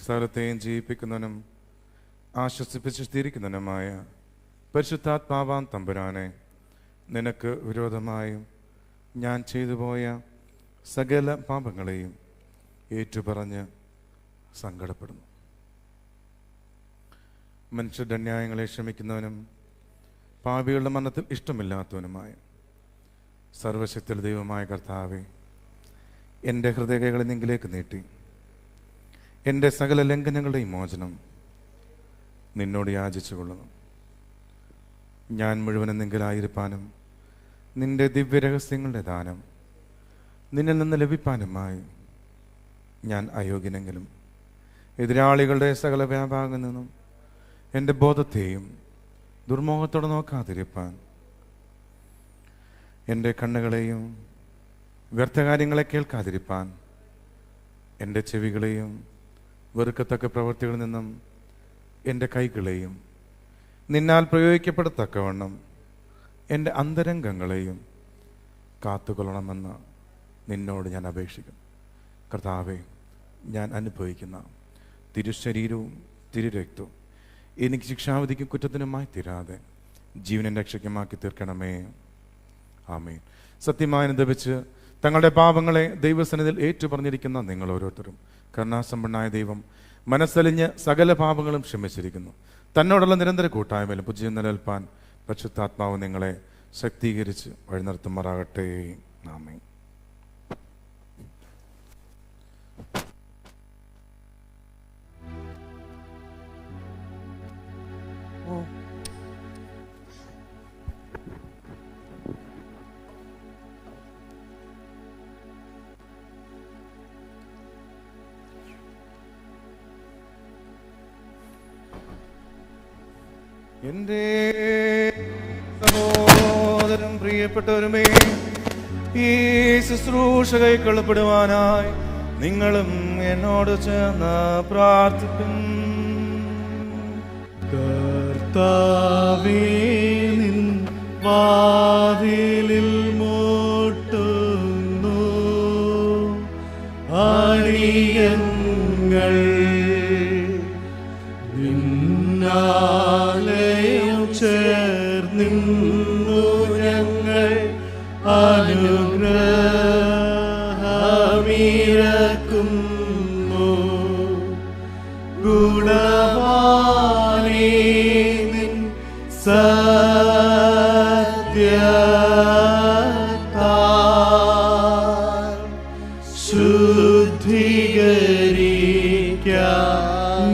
സകലത്തെയും ജീവിപ്പിക്കുന്നവനും ആശ്വസിപ്പിച്ച് സ്ഥിരിക്കുന്നവനുമായ പരിശുദ്ധാത്മാവാം തമ്പുരാനെ, നിനക്ക് വിരോധമായും ഞാൻ ചെയ്തു പോയ സകല പാപങ്ങളെയും ഏറ്റുപറഞ്ഞ് സങ്കടപ്പെടുന്നു. മനുഷ്യരുടെ അന്യായങ്ങളെ ക്ഷമിക്കുന്നവനും പാപികളുടെ മരണത്തിൽ ഇഷ്ടമില്ലാത്തവനുമായ സർവശക്തിയുള്ള ദൈവമായ കർത്താവെ, എൻ്റെ ഹൃദയകൈകളെ നിങ്കിലേക്ക് നീട്ടി എൻ്റെ സകല ലംഘനങ്ങളുടെയും മോചനം നിന്നോട് യാചിച്ചു കൊള്ളുന്നു. ഞാൻ മുഴുവനും നിങ്കിലായിരിക്കാനും നിന്റെ ദിവ്യരഹസ്യങ്ങളുടെ ദാനം നിന്നിൽ നിന്ന് ലഭിപ്പാനുമായി ഞാൻ അയോഗ്യനെങ്കിലും എതിരാളികളുടെ സകല വ്യാപാകങ്ങളിൽ നിന്നും എൻ്റെ ബോധത്തെയും ദുർമോഹത്തോടെ നോക്കാതിരിപ്പാൻ എൻ്റെ കണ്ണുകളെയും വ്യർത്ഥകാര്യങ്ങളെ കേൾക്കാതിരിപ്പാൻ എൻ്റെ ചെവികളെയും വെറുക്കത്തക്ക പ്രവൃത്തികളിൽ നിന്നും എൻ്റെ കൈകളെയും നിന്നാൽ പ്രയോഗിക്കപ്പെടത്തക്കവണ്ണം എൻ്റെ അന്തരംഗങ്ങളെയും കാത്തുകൊള്ളണമെന്ന് നിന്നോട് ഞാൻ അപേക്ഷിക്കുന്നു. കർത്താവെ, ഞാൻ അനുഭവിക്കുന്ന തിരുശരീരവും തിരുരക്തവും എനിക്ക് ശിക്ഷാവിധിക്കും കുറ്റത്തിനുമായി തീരാതെ ജീവനെ രക്ഷയ്ക്കുമാക്കി തീർക്കണമേ. ആമേൻ. സത്യമായി അനുദപിച്ച് തങ്ങളുടെ പാപങ്ങളെ ദൈവസന്നിധിയിൽ ഏറ്റുപറഞ്ഞിരിക്കുന്ന നിങ്ങൾ ഓരോരുത്തരും കരുണാസമ്പന്നനായ ദൈവം മനസ്സലിഞ്ഞ് സകല പാപങ്ങളും ക്ഷമിച്ചിരിക്കുന്നു. തന്നോടുള്ള നിരന്തര കൂട്ടായ്മയിലും പുതിയ നിലനിൽപ്പാൻ പരിശുദ്ധാത്മാവ് നിങ്ങളെ ശക്തീകരിച്ച് വഴി നിർത്തുമാറാകട്ടെ. ആമേൻ. എൻ്റെ സഹോദരൻ പ്രിയപ്പെട്ടവരുമേ, ഈ ശുശ്രൂഷ കൈക്കൊള്ളപ്പെടുവാനായി നിങ്ങളും എന്നോട് ചേർന്ന് പ്രാർത്ഥിക്കും. കർത്താവേ, നിൻ വാതിലിൽ മുട്ടുന്നു അടിയങ്ങൾ, നിന്നാലയം ചേർന്നിന്നു ഞങ്ങൾ അനുഗ്രഹമിരക്കുന്നു. ഗുണവാനേ, നിൻ സത്യത്താൽ ശുദ്ധീകരിക്കാം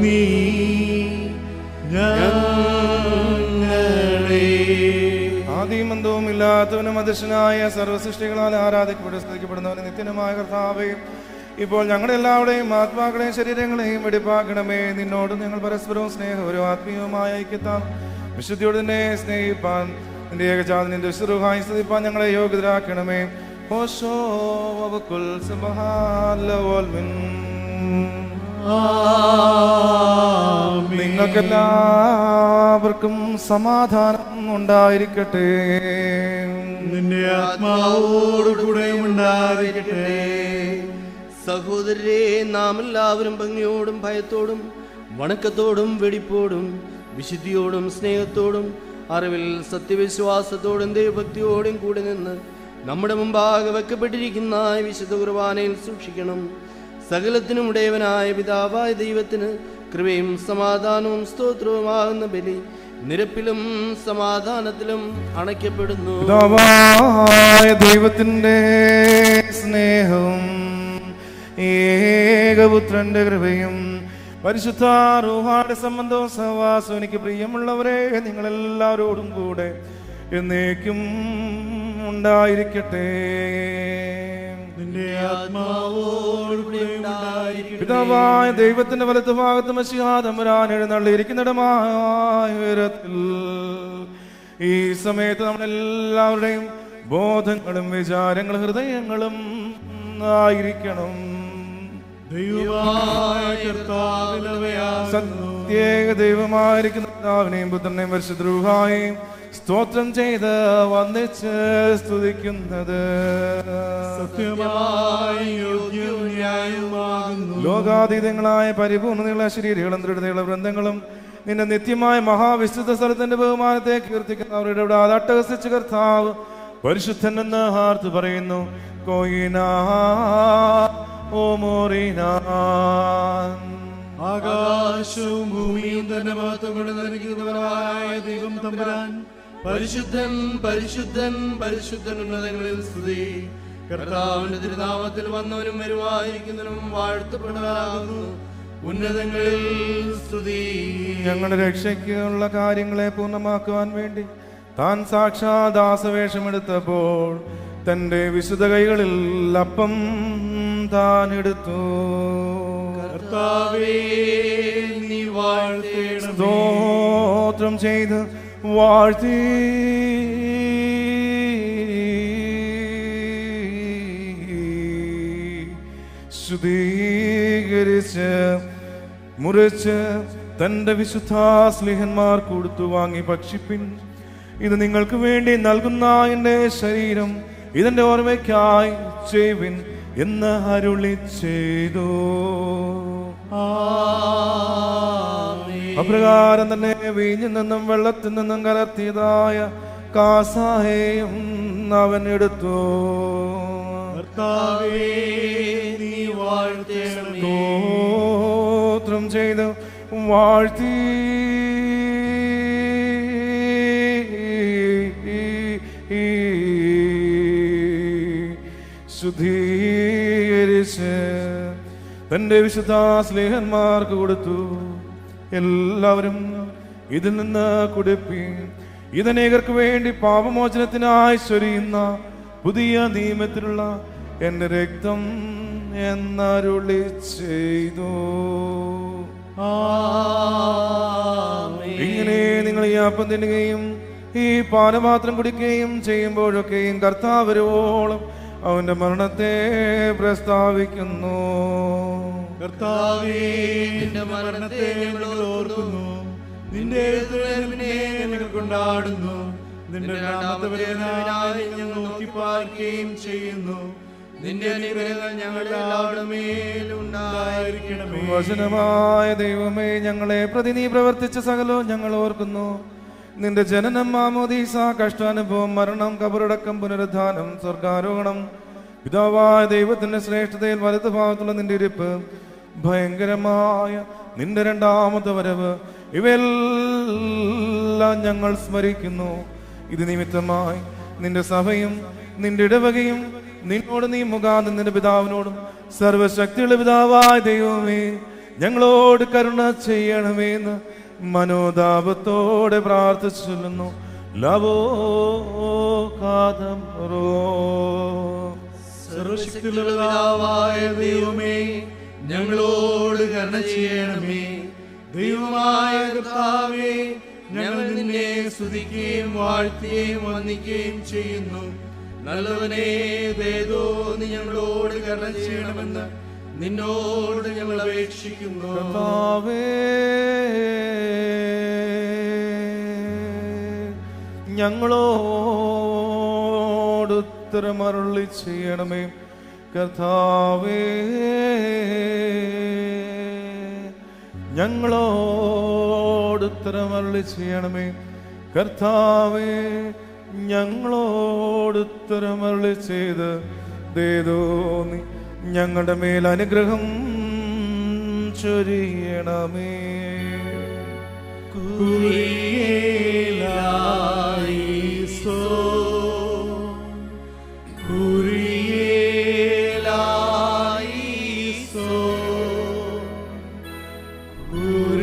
നീ ഞങ്ങളെ. ആദിമന്തവും ഇല്ലാത്തവനും അദൃശ്യനായ സർവ്വസൃഷ്ടികളാൽ ആരാധിക്കപ്പെടുന്ന സ്തുതിക്കപ്പെടുന്നവന് നിത്യനുമായ കർത്താവേ, ഇപ്പോൾ ഞങ്ങളുടെ എല്ലാവരുടെയും ആത്മാക്കളെയും ശരീരങ്ങളെയും വെടിപ്പാക്കണമേ. നിന്നോട് ഞങ്ങൾ പരസ്പരവും സ്നേഹപരവും ആത്മീയവുമായ ഐക്യത്താൽ വിശുദ്ധിയോട് തന്നെ സ്നേഹിപ്പാൻ നിന്റെ ഏകജാതനിന്റെ വിശുദ്ധമായി സ്തുതിപ്പാൻ ഞങ്ങളെ യോഗ്യരാക്കണമേ. ഹോശോ വവകുൽ സുബ്ഹാനല്ലാഹ് വൽമിൻ. ആമേൻ. നിങ്ങൾക്കെല്ലാവർക്കും സമാധാനം ഉണ്ടായിരിക്കട്ടെ. നിന്റെ ആത്മാവോടുകൂടെ ഉണ്ടായിരിക്കട്ടെ. സഹോദരരെ, നാം എല്ലാവരും ഭംഗിയോടും ഭയത്തോടും വണക്കത്തോടും വെടിപ്പോടും വിശുദ്ധിയോടും സ്നേഹത്തോടും അറിവിൽ സത്യവിശ്വാസത്തോടും ദൈവഭക്തിയോടും കൂടി നിന്ന് നമ്മുടെ മുമ്പാകെ വെക്കപ്പെട്ടിരിക്കുന്ന വിശുദ്ധ കുർബാനയിൽ സൂക്ഷിക്കണം. സകലത്തിനും ഉടയവനായ പിതാവായ ദൈവത്തിന് കൃപയും സമാധാനവും സ്തോത്രവുമാകുന്ന ബലി നിരപ്പിലും സമാധാനത്തിലും അണയ്ക്കപ്പെടുന്നു. പിതാവായ ദൈവത്തിന്റെ സ്നേഹവും ഏകപുത്രന്റെ കൃപയും പരിശുദ്ധ റൂഹായുടെ സംബന്ധവും സഹവാസവും എനിക്ക് പ്രിയമുള്ളവരെ നിങ്ങളെല്ലാവരോടും കൂടെ എന്നേക്കും ഉണ്ടായിരിക്കട്ടെ. നിന്റെ ആത്മാവോടുകൂടെ ഉണ്ടായിരിക്കട്ടെ. പിതാവായ ദൈവത്തിന്റെ വലത്ത് ഭാഗത്ത് മശിഹാ തമ്പുരാൻ എഴുന്നള്ളിയിരിക്കുന്നിടമായ ഉയരത്തിൽ ഈ സമയത്ത് നമ്മളെല്ലാവരുടെയും ബോധങ്ങളും വിചാരങ്ങളും ഹൃദയങ്ങളും ആയിരിക്കണം. ദൈവമായ കർത്താവിനവയാകുന്നു. സത്യേക ദൈവമായിരിക്കുന്ന പിതാവിനെയും പുത്രനെയും പരിശുദ്ധ റൂഹായെയും സ്തോത്രം ചെയ്ത് വന്ദിച്ച് സ്തുതിക്കുന്നത് സത്യമായി യോഗ്യവും ന്യായവുമാകുന്നു. ലോകാതീതങ്ങളായ പരിപൂർണതയുള്ള ശരീരങ്ങളും ദൃഢതയുള്ള വൃന്ദങ്ങളും നിന്റെ നിത്യമായ മഹാവിശുദ്ധ സ്ഥലത്തിന്റെ ബഹുമാനത്തെ കീർത്തിക്കുന്നവരുടെ ഇവിടെ അട്ടഹസിച്ച് കർത്താവ് പരിശുദ്ധൻ എന്ന് ആർത്തു പറയുന്നു. കോയിനാ ഓ മോറിനാ. ആകാശവും ഭൂമിയും തന്നെ മഹത്വം കൊണ്ട് നിറയ്ക്കുന്നവനായ ദൈവം തമ്പുരാൻ പരിശുദ്ധൻ പരിശുദ്ധൻ പരിശുദ്ധൻ ഉന്നതങ്ങളിൽ സ്തുതി. കർത്താവിന്റെ തിരുനാമത്തിൽ വന്നവനും വരുവായിരിക്കുന്നവനും വാഴ്ത്തപ്പെട്ടവനാകുന്നു. ഉന്നതങ്ങളിൽ സ്തുതി. ഞങ്ങളുടെ രക്ഷയ്ക്കുള്ള കാര്യങ്ങളെ പൂർണ്ണമാക്കുവാൻ വേണ്ടി താൻ സാക്ഷാൽ ദാസവേഷമെടുത്തപ്പോൾ തന്റെ വിശുദ്ധ കൈകളിൽ അപ്പം താൻ എടുത്തു. കർത്താവേ, നീ വാഴ്ത്തേണമേ. സ്തോത്രം ചെയ്ത് വാഴ്ത്തി ശുദ്ധീകരിച്ച് മുറിച്ച് തന്റെ വിശുദ്ധ സ്നേഹന്മാർ കൊടുത്തു വാങ്ങി ഭക്ഷിപ്പിൻ. ഇത് നിങ്ങൾക്ക് വേണ്ടി നൽകുന്ന എന്റെ ശരീരം, ഇതിന്റെ ഓർമ്മയ്ക്കായി ചെയ്യുവിൻ എന്ന് അരുളി ചെയ്തു. അപ്രകാരം തന്നെ വീഞ്ഞിൽ നിന്നും വെള്ളത്തിൽ നിന്നും കലർത്തിയതായ കാസായെയും അവൻ എടുത്തു. കർത്താവേ, നീ വാഴ്ത്തേണമേ. സ്തോത്രം ചെയ്ത് വാഴ്ത്തി ശുദ്ധീകരിച്ച് തന്റെ വിശുദ്ധ സ്നേഹന്മാർക്ക് കൊടുത്തു. എല്ലാവരും ഇതിൽ നിന്ന് കുടിപ്പീൻ. ഇതനേകർക്ക് വേണ്ടി പാപമോചനത്തിനായി ചൊരിയുന്ന പുതിയ നിയമത്തിലുള്ള എന്റെ രക്തം എന്നരുളി ചെയ്തു. ഇങ്ങനെ നിങ്ങൾ ഈ അപ്പം തിന്നുകയും ഈ പാനപാത്രം കുടിക്കുകയും ചെയ്യുമ്പോഴൊക്കെയും കർത്താവ് വരുവോളം അവന്റെ മരണത്തെ പ്രസ്താവിക്കുന്നു. കർത്താവേ, നിന്റെ മരണത്തെ ഞങ്ങൾ ഓർക്കുന്നു, നിന്റെ എഴുന്നേൽപ്പിനെ ഞങ്ങൾ കൊണ്ടാടുന്നു. നിന്റെ രണ്ടാമത്തെ വരവിനായി ഞങ്ങൾ നോക്കി പാർക്കുകയും ചെയ്യുന്നു. നിന്റെ അനുഗ്രഹങ്ങൾ ഞങ്ങളുടെ എല്ലാവരുടെ മേലും ഉണ്ടായിരിക്കണമേ. വചനമായ ദൈവമേ, ഞങ്ങളെ പ്രതി നീ പ്രവർത്തിച്ച സകലവും ഞങ്ങൾ ഓർക്കുന്നു. നിന്റെ ജനനം, മാമോദീസ, കഷ്ടാനുഭവം, മരണം, കബറടക്കം, പുനരുദ്ധാനം, സ്വർഗാരോഹണം, പിതാവായ ദൈവത്തിന്റെ ശ്രേഷ്ഠതയിൽ വലതു ഭാഗത്തുള്ള നിന്റെ ഇരിപ്പ്, ഭയങ്കരമായ നിന്റെ രണ്ടാമത്തെ വരവ്, ഇവയെല്ലാം ഞങ്ങൾ സ്മരിക്കുന്നു. ഇത് നിമിത്തമായി നിന്റെ സഭയും നിന്റെ ഇടവകയും നിന്നോട് നീ മുഖാന്തരം നിന്റെ പിതാവിനോടും സർവശക്തിയുള്ള പിതാവായ ദൈവമേ ഞങ്ങളോട് കരുണ ചെയ്യണമേ എന്ന് മനോതാപത്തോടെ പ്രാർത്ഥിച്ചു. ലവോ കാതം സർവശക്തിയുള്ള പിതാവായ ദൈവമേ, ഞങ്ങളോട് കരുണ ചെയ്യണമേ. ദൈവമായ കർത്താവേ, ഞങ്ങൾ നിന്നെ സ്തുതിക്കുകയും വാഴ്ത്തുകയും വന്ദിക്കുകയും ചെയ്യുന്നു. നല്ലവനേ, ദയതോ നീ ഞങ്ങളോട് കരുണ ചെയ്യണമെന്ന് നിന്നോട് ഞങ്ങൾ അപേക്ഷിക്കുന്നു. കർത്താവേ, ഞങ്ങളോട് ഉത്തരമരുളി ചെയ്യണമേ. കർത്താവേ, ഞങ്ങളോട് ഉത്തരമരുളി ചെയ്യണമേ. കർത്താവേ, ഞങ്ങളോട് ഉത്തരമരുളി ചെയ്ത് ദേതോന്നി ഞങ്ങളുടെ മേൽ അനുഗ്രഹം ചൊരിയണമേ. കുരിയേലായിസോ, കുരിയേലായിസോ, കുരിയേലായിസോ.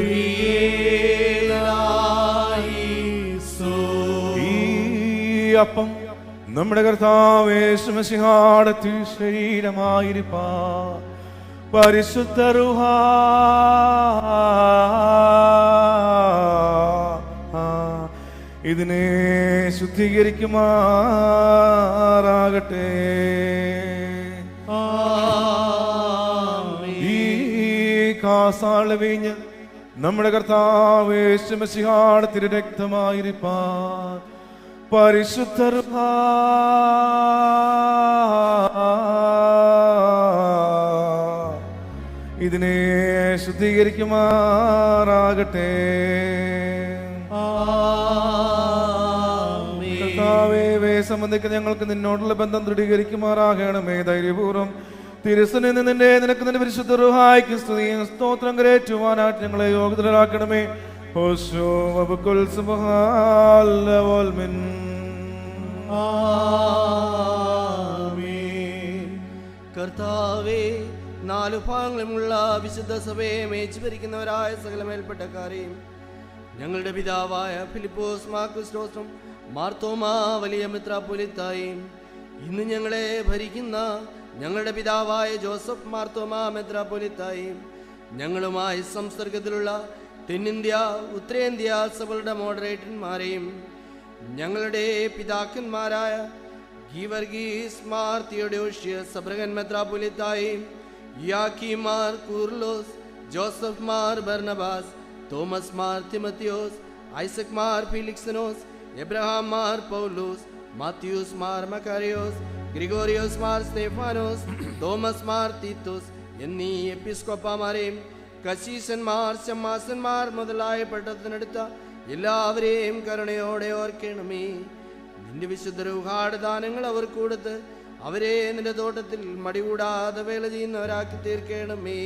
ഈ അപ്പം നമ്മുടെ കർത്താവേ യേശുമിശിഹായുടെ തിരുശരീരമായിരിപ്പാ പരിശുദ്ധ റൂഹാ ഇതിനെ ശുദ്ധീകരിക്കുമാറാകട്ടെ. ഈ കാസാള് വീഞ്ഞ് നമ്മുടെ കർത്താവേ യേശുമിശിഹായുടെ തിരുരക്തമായിരിപ്പാൻ പരിശുദ്ധ റൂഹാ ഇതിനെ ശുദ്ധീകരിക്കുമാറാകട്ടെ. കർത്താവേ, ഇവയെ സംബന്ധിക്കുന്ന ഞങ്ങൾക്ക് നിന്നോടുള്ള ബന്ധം ദൃഢീകരിക്കുമാറാകണമേ. ധൈര്യപൂർവ്വം തിരുസനിൽ നിന്റെ നിനക്ക് നിന്റെ പരിശുദ്ധ റൂഹായ്ക്ക് സ്തുതിയും സ്തോത്രം കരേറ്റുവാനായിട്ട് ഞങ്ങളെ യോഗ്യതരാക്കണമേ. കർത്താവേ, 4 ഭാഗങ്ങളുമുള്ള വിശുദ്ധ സഭയെ മേച്ചു ഭരിക്കുന്നവരായ സകല മേൽപ്പെട്ടക്കാരെയും ഞങ്ങളുടെ പിതാവായ ഫിലിപ്പോസ് മാർക്കുസ്റ്റോസും മാർത്തോമാ വലിയ മെത്രാപ്പൊലീത്തായും ഇന്ന് ഞങ്ങളെ ഭരിക്കുന്ന ഞങ്ങളുടെ പിതാവായ ജോസഫ് മാർത്തോമാ മെത്രാപ്പൊലീത്തായും ഞങ്ങളുമായി സംസർഗത്തിലുള്ള തെന്നിന്ത്യ ഉത്തരേന്ത്യ സഭകളുടെ മോഡറേറ്റർമാരെയും ഞങ്ങളുടെ പിതാക്കന്മാരായ ഗീവർഗീസ് മാർ തിയോഡോഷ്യസ് സബ്രഗൻ മെത്രാപ്പൊലീത്തായും Yakim Mar Coorilos, Joseph Mar Barnabas, Thomas Mar Timotheos, Isaac Mar Philoxenos, Abraham Mar Paulose, Mathews Mar Makarios, Gregorios Mar Stephanos, Thomas Mar Theethos എന്നീ എപ്പിസ്കോപ്പമാരെയും കശീശന്മാർ, ശമ്മാസന്മാർ മുതലായ പട്ടത്തിനടുത്ത എല്ലാവരെയും കരുണയോടെ ഓർക്കണമേ. നിന്റെ വിശുദ്ധ റൂഹായുടെ ദാനങ്ങൾ അവർക്ക് കൊടുത്ത് അവരെ നിന്റെ തോട്ടത്തിൽ മടികൂടാതെ വേല ചെയ്യുന്നവരാക്കി തീർക്കണമേ.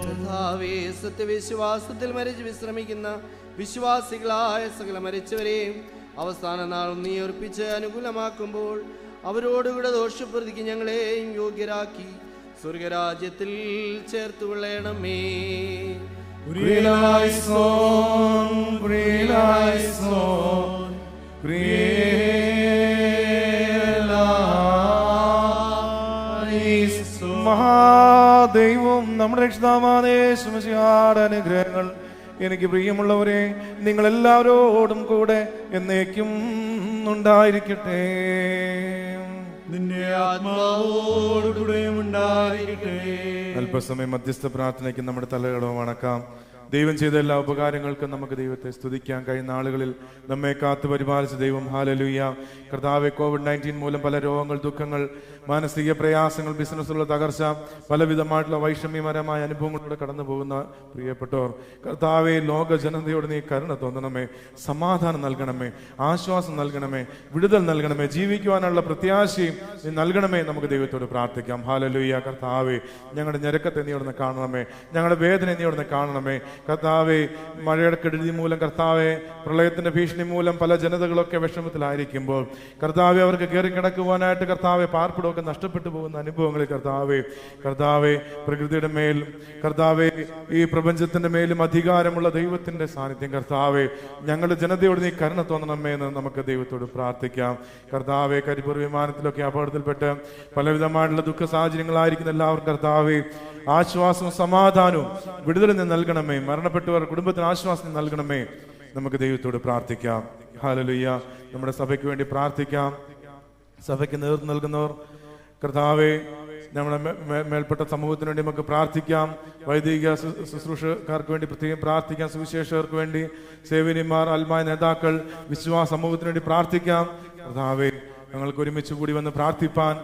കർത്താവേ, സത്യവിശ്വാസത്തിൽ മരിച്ച് വിശ്രമിക്കുന്ന വിശ്വാസികളായ സകല മരിച്ചവരെയും അവസാന നാൾ നീ ഉറപ്പിച്ച് അനുകൂലമാക്കുമ്പോൾ അവരോടുകൂടെ ദോഷപ്രതിക്ക് ഞങ്ങളെയും യോഗ്യരാക്കി സ്വർഗരാജ്യത്തിൽ ചേർത്തുകൊള്ളണമേ. മഹാദൈവം നമ്മുടെ രക്ഷിതാവായ യേശുമിശിഹായുടെ അനുഗ്രഹങ്ങൾ എനിക്ക് പ്രിയമുള്ളവരെ നിങ്ങളെല്ലാവരോടും കൂടെ എന്നേക്കും ഉണ്ടായിരിക്കട്ടെ. നിന്റെ ആത്മാവോടുകൂടെയും ഉണ്ടായിരിക്കട്ടെ. അല്പസമയം മധ്യസ്ഥ പ്രാർത്ഥനയ്ക്ക് നമ്മുടെ തലകളോ വണക്കാം. ദൈവം ചെയ്ത എല്ലാ ഉപകാരങ്ങൾക്കും നമുക്ക് ദൈവത്തെ സ്തുതിക്കാൻ കഴിയുന്ന ആളുകളിൽ നമ്മെ കാത്തു പരിപാലിച്ച ദൈവം ഹല്ലേലൂയ. കർത്താവെ, COVID-19 മൂലം പല രോഗങ്ങൾ, ദുഃഖങ്ങൾ, മാനസിക പ്രയാസങ്ങൾ, ബിസിനസ്സുള്ള തകർച്ച, പലവിധമായിട്ടുള്ള വൈഷമ്യപരമായ അനുഭവങ്ങളിലൂടെ കടന്നു പോകുന്ന പ്രിയപ്പെട്ടവർ, കർത്താവെ, ലോക ജനതയോട് നീ കരുണ തോന്നണമേ, സമാധാനം നൽകണമേ, ആശ്വാസം നൽകണമേ, വിടുതൽ നൽകണമേ, ജീവിക്കുവാനുള്ള പ്രത്യാശയും നീ നൽകണമേ. നമുക്ക് ദൈവത്തോട് പ്രാർത്ഥിക്കാം. ഹല്ലേലൂയ. കർത്താവെ, ഞങ്ങളുടെ ഞെരുക്കത്തെ നീ അവിടുന്ന് കാണണമേ, ഞങ്ങളുടെ വേദന നീ അവിടുന്ന് കാണണമേ. കർത്താവെ, മഴയുടെ കെടുതി മൂലം, കർത്താവെ, പ്രളയത്തിന്റെ ഭീഷണി മൂലം പല ജനതകളൊക്കെ വിഷമത്തിലായിരിക്കുമ്പോൾ കർത്താവെ, അവർക്ക് കയറി കിടക്കുവാനായിട്ട് കർത്താവെ പാർപ്പിടമൊക്കെ നഷ്ടപ്പെട്ടു പോകുന്ന അനുഭവങ്ങളിൽ കർത്താവെ, പ്രകൃതിയുടെ മേലും കർത്താവെ, ഈ പ്രപഞ്ചത്തിന്റെ മേലും അധികാരമുള്ള ദൈവത്തിന്റെ സാന്നിധ്യം കർത്താവെ, ഞങ്ങളുടെ ജനതയോട് നീ കരുണ തോന്നണമേ എന്ന് നമുക്ക് ദൈവത്തോട് പ്രാർത്ഥിക്കാം. കർത്താവെ, കരിപ്പൂർ വിമാനത്തിലൊക്കെ അപകടത്തിൽപ്പെട്ട് പലവിധമായിട്ടുള്ള ദുഃഖ സാഹചര്യങ്ങളായിരിക്കുന്ന എല്ലാവർക്കും കർത്താവെ ആശ്വാസവും സമാധാനവും വിടുതൽ നീ നൽകണമേ. മരണപ്പെട്ടവർ കുടുംബത്തിന് ആശ്വാസം നൽകണമേ. നമുക്ക് ദൈവത്തോട് പ്രാർത്ഥിക്കാം. ഹല്ലേലൂയ. നമ്മുടെ സഭയ്ക്ക് വേണ്ടി പ്രാർത്ഥിക്കാം. സഭയ്ക്ക് നേതൃത്വം നൽകുന്നവർ കർത്താവെ, നമ്മുടെ മേൽപ്പെട്ട സമൂഹത്തിന് വേണ്ടി നമുക്ക് പ്രാർത്ഥിക്കാം. വൈദിക ശുശ്രൂഷക്കാർക്ക് വേണ്ടി പ്രത്യേകം പ്രാർത്ഥിക്കാം. സുവിശേഷകർക്ക് വേണ്ടി, സേവനിമാർ, ആത്മായ നേതാക്കൾ, വിശ്വാസ സമൂഹത്തിന് വേണ്ടി പ്രാർത്ഥിക്കാം. കർത്താവെ, ഞങ്ങൾക്ക് ഒരുമിച്ച് കൂടി വന്ന് പ്രാർത്ഥിപ്പാൻ,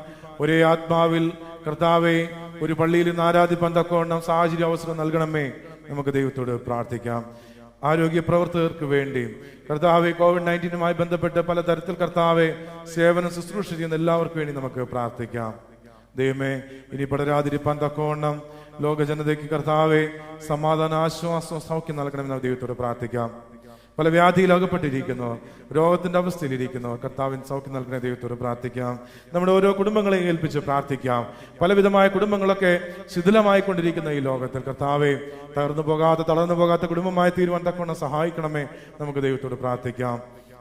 ഒരേ ആത്മാവിൽ കർത്താവെ ഒരു പള്ളിയിൽ നിന്ന് ആരാധിപ്പാൻ തക്കവണ്ണം സാഹചര്യ അവസരം നൽകണമേ. നമുക്ക് ദൈവത്തോട് പ്രാർത്ഥിക്കാം. ആരോഗ്യ പ്രവർത്തകർക്ക് വേണ്ടി കർത്താവെ, COVID-19 ബന്ധപ്പെട്ട് പലതരത്തിൽ കർത്താവെ സേവനം ശുശ്രൂഷ ചെയ്യുന്ന എല്ലാവർക്കും വേണ്ടി നമുക്ക് പ്രാർത്ഥിക്കാം. ദൈവമേ, ഇനി പടരാതിരിപ്പാൻ തക്കവണ്ണം ലോക ജനതയ്ക്ക് കർത്താവെ സമാധാന, ആശ്വാസം, സൗഖ്യം നൽകണമെന്ന് ദൈവത്തോട് പ്രാർത്ഥിക്കാം. പല വ്യാധിയിൽ അകപ്പെട്ടിരിക്കുന്നവർ, രോഗത്തിന്റെ അവസ്ഥയിലിരിക്കുന്നവർ കർത്താവിന് സൗഖ്യം നൽകുന്ന ദൈവത്തോട് പ്രാർത്ഥിക്കാം. നമ്മുടെ ഓരോ കുടുംബങ്ങളെ ഏൽപ്പിച്ച് പ്രാർത്ഥിക്കാം. പലവിധമായ കുടുംബങ്ങളൊക്കെ ശിഥിലമായിക്കൊണ്ടിരിക്കുന്ന ഈ ലോകത്തിൽ കർത്താവെ തളർന്നു പോകാത്ത കുടുംബമായി തീരുവാൻ തക്കവണ്ണം സഹായിക്കണമേ. നമുക്ക് ദൈവത്തോട് പ്രാർത്ഥിക്കാം.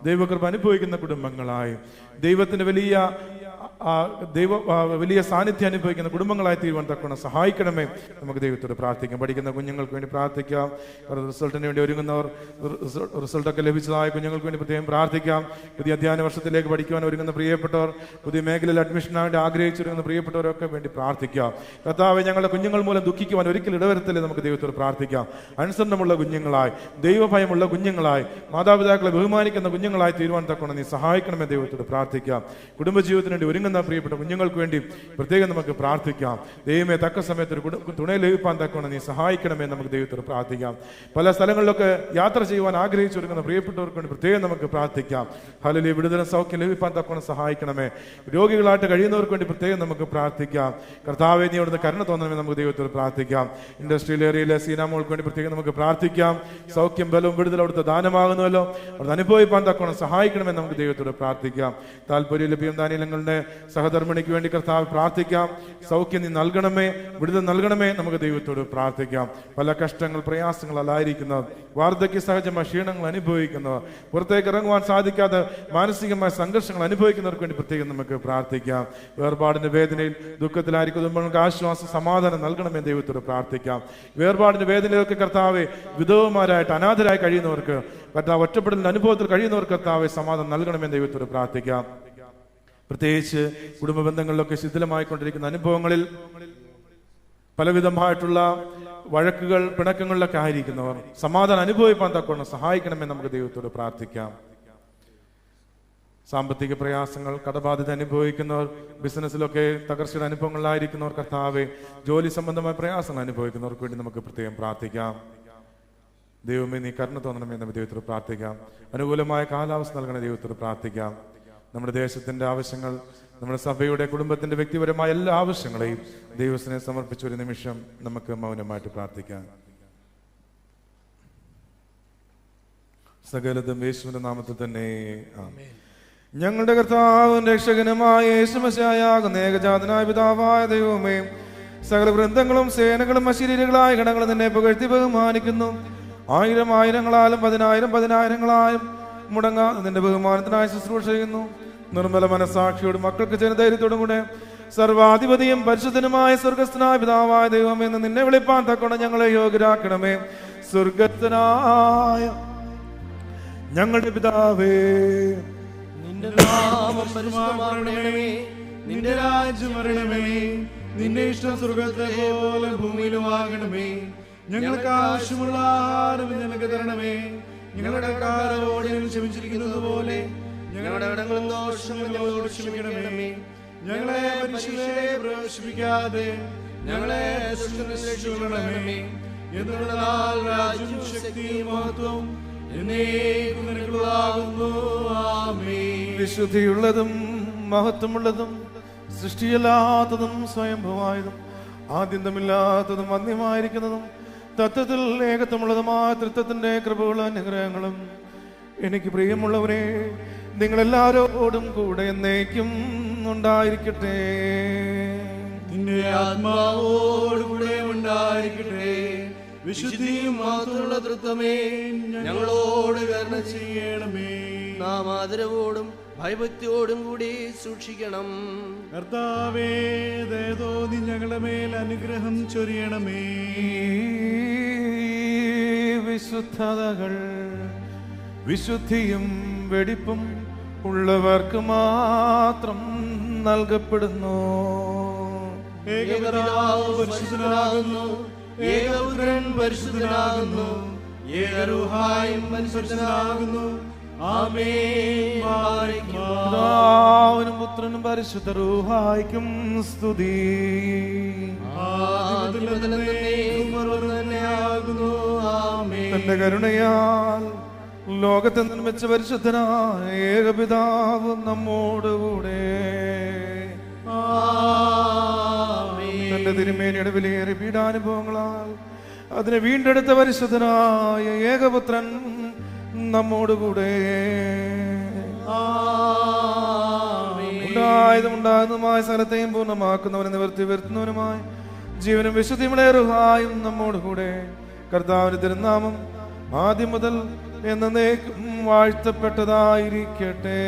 ദൈവകൃപ അനുഭവിക്കുന്ന കുടുംബങ്ങളായി, ദൈവത്തിന്റെ വലിയ സാന്നിധ്യം അനുഭവിക്കുന്ന കുടുംബങ്ങളായി തീരുവാൻ തക്കവണ്ണം സഹായിക്കണമേ. നമുക്ക് ദൈവത്തോട് പ്രാർത്ഥിക്കാം. പഠിക്കുന്ന കുഞ്ഞുങ്ങൾക്ക് വേണ്ടി പ്രാർത്ഥിക്കാം. റിസൾട്ടിന് വേണ്ടി ഒരുങ്ങുന്നവർ, റിസൾട്ടൊക്കെ ലഭിച്ചതായ കുഞ്ഞുങ്ങൾക്ക് വേണ്ടി പ്രത്യേകം പ്രാർത്ഥിക്കാം. പുതിയ അധ്യയന വർഷത്തിലേക്ക് പഠിക്കുവാൻ ഒരുങ്ങുന്ന പ്രിയപ്പെട്ടവർ, പുതിയ മേഖലയിൽ അഡ്മിഷന് വേണ്ടി ആഗ്രഹിച്ചിരുന്ന പ്രിയപ്പെട്ടവരൊക്കെ വേണ്ടി പ്രാർത്ഥിക്കാം. കർത്താവെ, ഞങ്ങളുടെ കുഞ്ഞുങ്ങൾ മൂലം ദുഃഖിക്കുവാൻ ഒരിക്കലും ഇടവരത്തില്ലേ. നമുക്ക് ദൈവത്തോട് പ്രാർത്ഥിക്കാം. അനുസരണമുള്ള കുഞ്ഞുങ്ങളായി, ദൈവഭയമുള്ള കുഞ്ഞുങ്ങളായി, മാതാപിതാക്കളെ ബഹുമാനിക്കുന്ന കുഞ്ഞുങ്ങളായി തീരുവാൻ തക്കവണ്ണം നീ സഹായിക്കണമേ. ദൈവത്തോട് പ്രാർത്ഥിക്കാം. കുടുംബജീവിതത്തിന് വേണ്ടി ഒരുങ്ങുന്ന പ്രിയപ്പെട്ട കുഞ്ഞുങ്ങൾക്ക് വേണ്ടി പ്രത്യേകം നമുക്ക് പ്രാർത്ഥിക്കാം. ദൈവമേ, തക്ക സമയത്ത് ഒരു തുണയിൽ ലഭിപ്പാൻ തക്കവണ്ണം നീ സഹായിക്കണമേ. നമുക്ക് ദൈവത്തോട് പ്രാർത്ഥിക്കാം. പല സ്ഥലങ്ങളിലൊക്കെ യാത്ര ചെയ്യുവാൻ ആഗ്രഹിച്ചൊരുങ്ങുന്ന പ്രിയപ്പെട്ടവർക്ക് വേണ്ടി പ്രത്യേകം നമുക്ക് പ്രാർത്ഥിക്കാം. ഹല്ലേലൂയ. വിടുതലും സൗഖ്യം ലഭിപ്പാൻ തക്കവണ്ണം സഹായിക്കണമേ. രോഗികളായിട്ട് കഴിയുന്നവർക്ക് വേണ്ടി പ്രത്യേകം നമുക്ക് പ്രാർത്ഥിക്കാം. കർത്താവേ, നീ അവിടുന്ന് കരുണ തോന്നണമേ. നമുക്ക് ദൈവത്തോട് പ്രാർത്ഥിക്കാം. ഇൻഡസ്ട്രിയൽ ഏരിയയിലെ സീനാമോൾക്ക് വേണ്ടി പ്രത്യേകം നമുക്ക് പ്രാർത്ഥിക്കാം. സൗഖ്യം, ബലവും വിടുതലും അവിടുത്തെ ദാനമാകുന്നുവല്ലോ, അവിടുന്ന് അനുഭവിപ്പാൻ തക്കവണ്ണം സഹായിക്കണമെന്ന് നമുക്ക് ദൈവത്തോട് പ്രാർത്ഥിക്കാം. താല്പര്യം ലഭ്യം ദാനിയങ്ങളുടെ സഹധർമ്മിണിക്ക് വേണ്ടി കർത്താവ് പ്രാർത്ഥിക്കാം. സൗഖ്യം നീ നൽകണമേ, വിടുതൽ നൽകണമേ. നമുക്ക് ദൈവത്തോട് പ്രാർത്ഥിക്കാം. പല കഷ്ടങ്ങൾ, പ്രയാസങ്ങളല്ലായിരിക്കുന്നവർ, വാർദ്ധക്യ സഹജമായ ക്ഷീണങ്ങൾ അനുഭവിക്കുന്നവർ, പുറത്തേക്ക് ഇറങ്ങുവാൻ സാധിക്കാതെ മാനസികമായ സംഘർഷങ്ങൾ അനുഭവിക്കുന്നവർക്ക് വേണ്ടി പ്രത്യേകം നമുക്ക് പ്രാർത്ഥിക്കാം. വേർപാടിന്റെ വേദനയിൽ, ദുഃഖത്തിലായിരിക്കും കുടുംബങ്ങൾക്ക് ആശ്വാസം, സമാധാനം നൽകണമേ. ദൈവത്തോട് പ്രാർത്ഥിക്കാം. വേർപാടിന്റെ വേദനയിലൊക്കെ കർത്താവെ വിധവമാരായിട്ട്, അനാഥരായി കഴിയുന്നവർക്ക്, കർത്താവ് ഒറ്റപ്പെടലിന്റെ അനുഭവത്തിൽ കഴിയുന്നവർക്ക് കർത്താവെ സമാധാനം നൽകണമെന്ന് ദൈവത്തോട് പ്രാർത്ഥിക്കാം. പ്രത്യേകിച്ച് കുടുംബ ബന്ധങ്ങളിലൊക്കെ ശിഥിലമായിക്കൊണ്ടിരിക്കുന്ന അനുഭവങ്ങളിൽ പലവിധമായിട്ടുള്ള വഴക്കുകൾ, പിണക്കങ്ങളിലൊക്കെ ആയിരിക്കുന്നവർ സമാധാനം അനുഭവിപ്പാൻ തക്കവണ്ണം സഹായിക്കണമെന്ന് നമുക്ക് ദൈവത്തോട് പ്രാർത്ഥിക്കാം. സാമ്പത്തിക പ്രയാസങ്ങൾ, കടബാധ്യത അനുഭവിക്കുന്നവർ, ബിസിനസ്സിലൊക്കെ തകർച്ചയുടെ അനുഭവങ്ങളിലായിരിക്കുന്നവർ, കർത്താവെ ജോലി സംബന്ധമായ പ്രയാസങ്ങൾ അനുഭവിക്കുന്നവർക്ക് വേണ്ടി നമുക്ക് പ്രത്യേകം പ്രാർത്ഥിക്കാം. ദൈവമേ, നീ കരുണ തോന്നണമെന്ന് ദൈവത്തോട് പ്രാർത്ഥിക്കാം. അനുകൂലമായ കാലാവസ്ഥ നൽകണ ദൈവത്തോട് പ്രാർത്ഥിക്കാം. നമ്മുടെ ദേശത്തിന്റെ ആവശ്യങ്ങൾ, നമ്മുടെ സഭയുടെ, കുടുംബത്തിന്റെ വ്യക്തിപരമായ എല്ലാ ആവശ്യങ്ങളെയും ദൈവത്തിനെ സമർപ്പിച്ച ഒരു നിമിഷം നമുക്ക് മൗനമായിട്ട് പ്രാർത്ഥിക്കാം. സകലതും യേശുവിന്റെ നാമത്തിൽ തന്നെ ആമേൻ. ഞങ്ങളുടെ കർത്താവും രക്ഷകനുമായ യേശുമശിഹായാകുന്ന ഏകജാതനായ പിതാവായ ദൈവമേ, സകല വൃന്ദങ്ങളും സേനകളും അശരീരികളായ ഗണങ്ങളും നിന്നെ പുകഴ്ത്തി ബഹുമാനിക്കുന്നു. ആയിരം ആയിരങ്ങളാലും പതിനായിരങ്ങളായും മുടങ്ങാതെ നിന്റെ ബഹുമാനത്തിനായി ശുശ്രൂഷ ചെയ്യുന്നു. നിർമ്മല മനസാക്ഷിയോടും മക്കൾക്ക് ജനധൈര്യത്തോടും കൂടെ സർവാധിപതിയും പരിശുദ്ധനുമായ സ്വർഗസ്ഥനായ പിതാവായ ദൈവമേ, എന്ന് നിന്നെ വിളിപ്പാൻ തക്കോണം ഞങ്ങളെ യോഗ്യരാക്കണമേ. സ്വർഗസ്ഥനായ ഞങ്ങളുടെ പിതാവേ, നിന്റെ നാമം പരിശുദ്ധമാക്കണമേ, നിന്റെ രാജ്യം വരണമേ, നിന്റെ ഇഷ്ടം സ്വർഗ്ഗത്തിലെ പോലെ ഭൂമിയിലുമാകണമേ. ഞങ്ങൾക്ക് ആവശ്യമുള്ള ആഹാരം ഞങ്ങൾക്ക് തരണമേ. ഞങ്ങളുടെ കടക്കാരോട് ഞങ്ങൾ ക്ഷമിച്ചിരിക്കുന്നത് പോലെ ഞങ്ങളുടെ കടങ്ങളും ദോഷങ്ങളും ഞങ്ങളോട് ക്ഷമിക്കണമേ. ഞങ്ങളെ പരീക്ഷയിലെ പ്രവേശിപ്പിക്കാതെ ഞങ്ങളെ ദുഷ്ടനിൽ രക്ഷിക്കണമേ. എന്തുകൊണ്ടെന്നാൽ രാജ്യവും ശക്തിയും മഹത്വവും എന്നേക്കും നിനക്കുള്ളതാകുന്നു. ആമേൻ. വിശുദ്ധിയുള്ളതും മഹത്വമുള്ളതും സൃഷ്ടിയല്ലാത്തതും സ്വയംഭവായതും ആദ്യന്തമില്ലാത്തതും അന്യമായിരിക്കുന്നതും തത്വത്തിൽ ഏകത്വമുള്ളതുമായ തൃത്വത്തിന്റെ കൃപകളും അനുഗ്രഹങ്ങളും എനിക്ക് പ്രിയമുള്ളവരെ നിങ്ങളെല്ലാവരോടും കൂടെ എന്നേക്കും ഉണ്ടായിരിക്കട്ടെ. നിന്റെ ആത്മാവോടുകൂടെ ഉണ്ടായിരിക്കട്ടെ. വിശുദ്ധിയും മാത്രമുള്ള തൃത്വമേ, ഞങ്ങളോട് കരുണ ചെയ്യണമേ. നാം ആദരവോടും ഭയഭക്തിയോടും കൂടി സൂക്ഷിക്കണം. കർത്താവേ, ദയതോന്നി ഞങ്ങളുടെ മേൽ അനുഗ്രഹം ചൊരിയണമേ. വിശുദ്ധതകൾ വിശുദ്ധിയും വെടിപ്പും ഉള്ളവർക്ക് മാത്രം നൽകപ്പെടുന്നു. ഏകപിതാവ് പരിശുദ്ധനാകുന്നു, ഏകപുത്രൻ പരിശുദ്ധനാകുന്നു, ഏകരൂഹായും പരിശുദ്ധനാകുന്നു. ആമേൻ. പിതാവിനും പുത്രനും പരിശുദ്ധ റൂഹായ്ക്കും സ്തുതി. തന്റെ കരുണയാൽ ലോകത്തെ നിർമ്മിച്ച പരിശുദ്ധനായ ഏകപിതാവ് നമ്മോടുകൂടെ തന്റെ തിരുമേനിയുടെ വിലയേറിയ പീഡാനുഭവങ്ങളാൽ അതിനെ വീണ്ടെടുത്ത പരിശുദ്ധനായ ഏകപുത്രൻ നമ്മോടുകൂടെ ഉണ്ടായതുമായ സ്ഥലത്തെയും പൂർണ്ണമാക്കുന്നവനെ നിവർത്തി വരുത്തുന്നവനുമായി ജീവനും വിശുദ്ധിയുമുള്ള റുഹായും നമ്മോടുകൂടെ. കർത്താവിന്റെ തിരുനാമം ആദ്യം മുതൽ എന്നേക്കും വാഴ്ത്തപ്പെട്ടതായിരിക്കട്ടെ.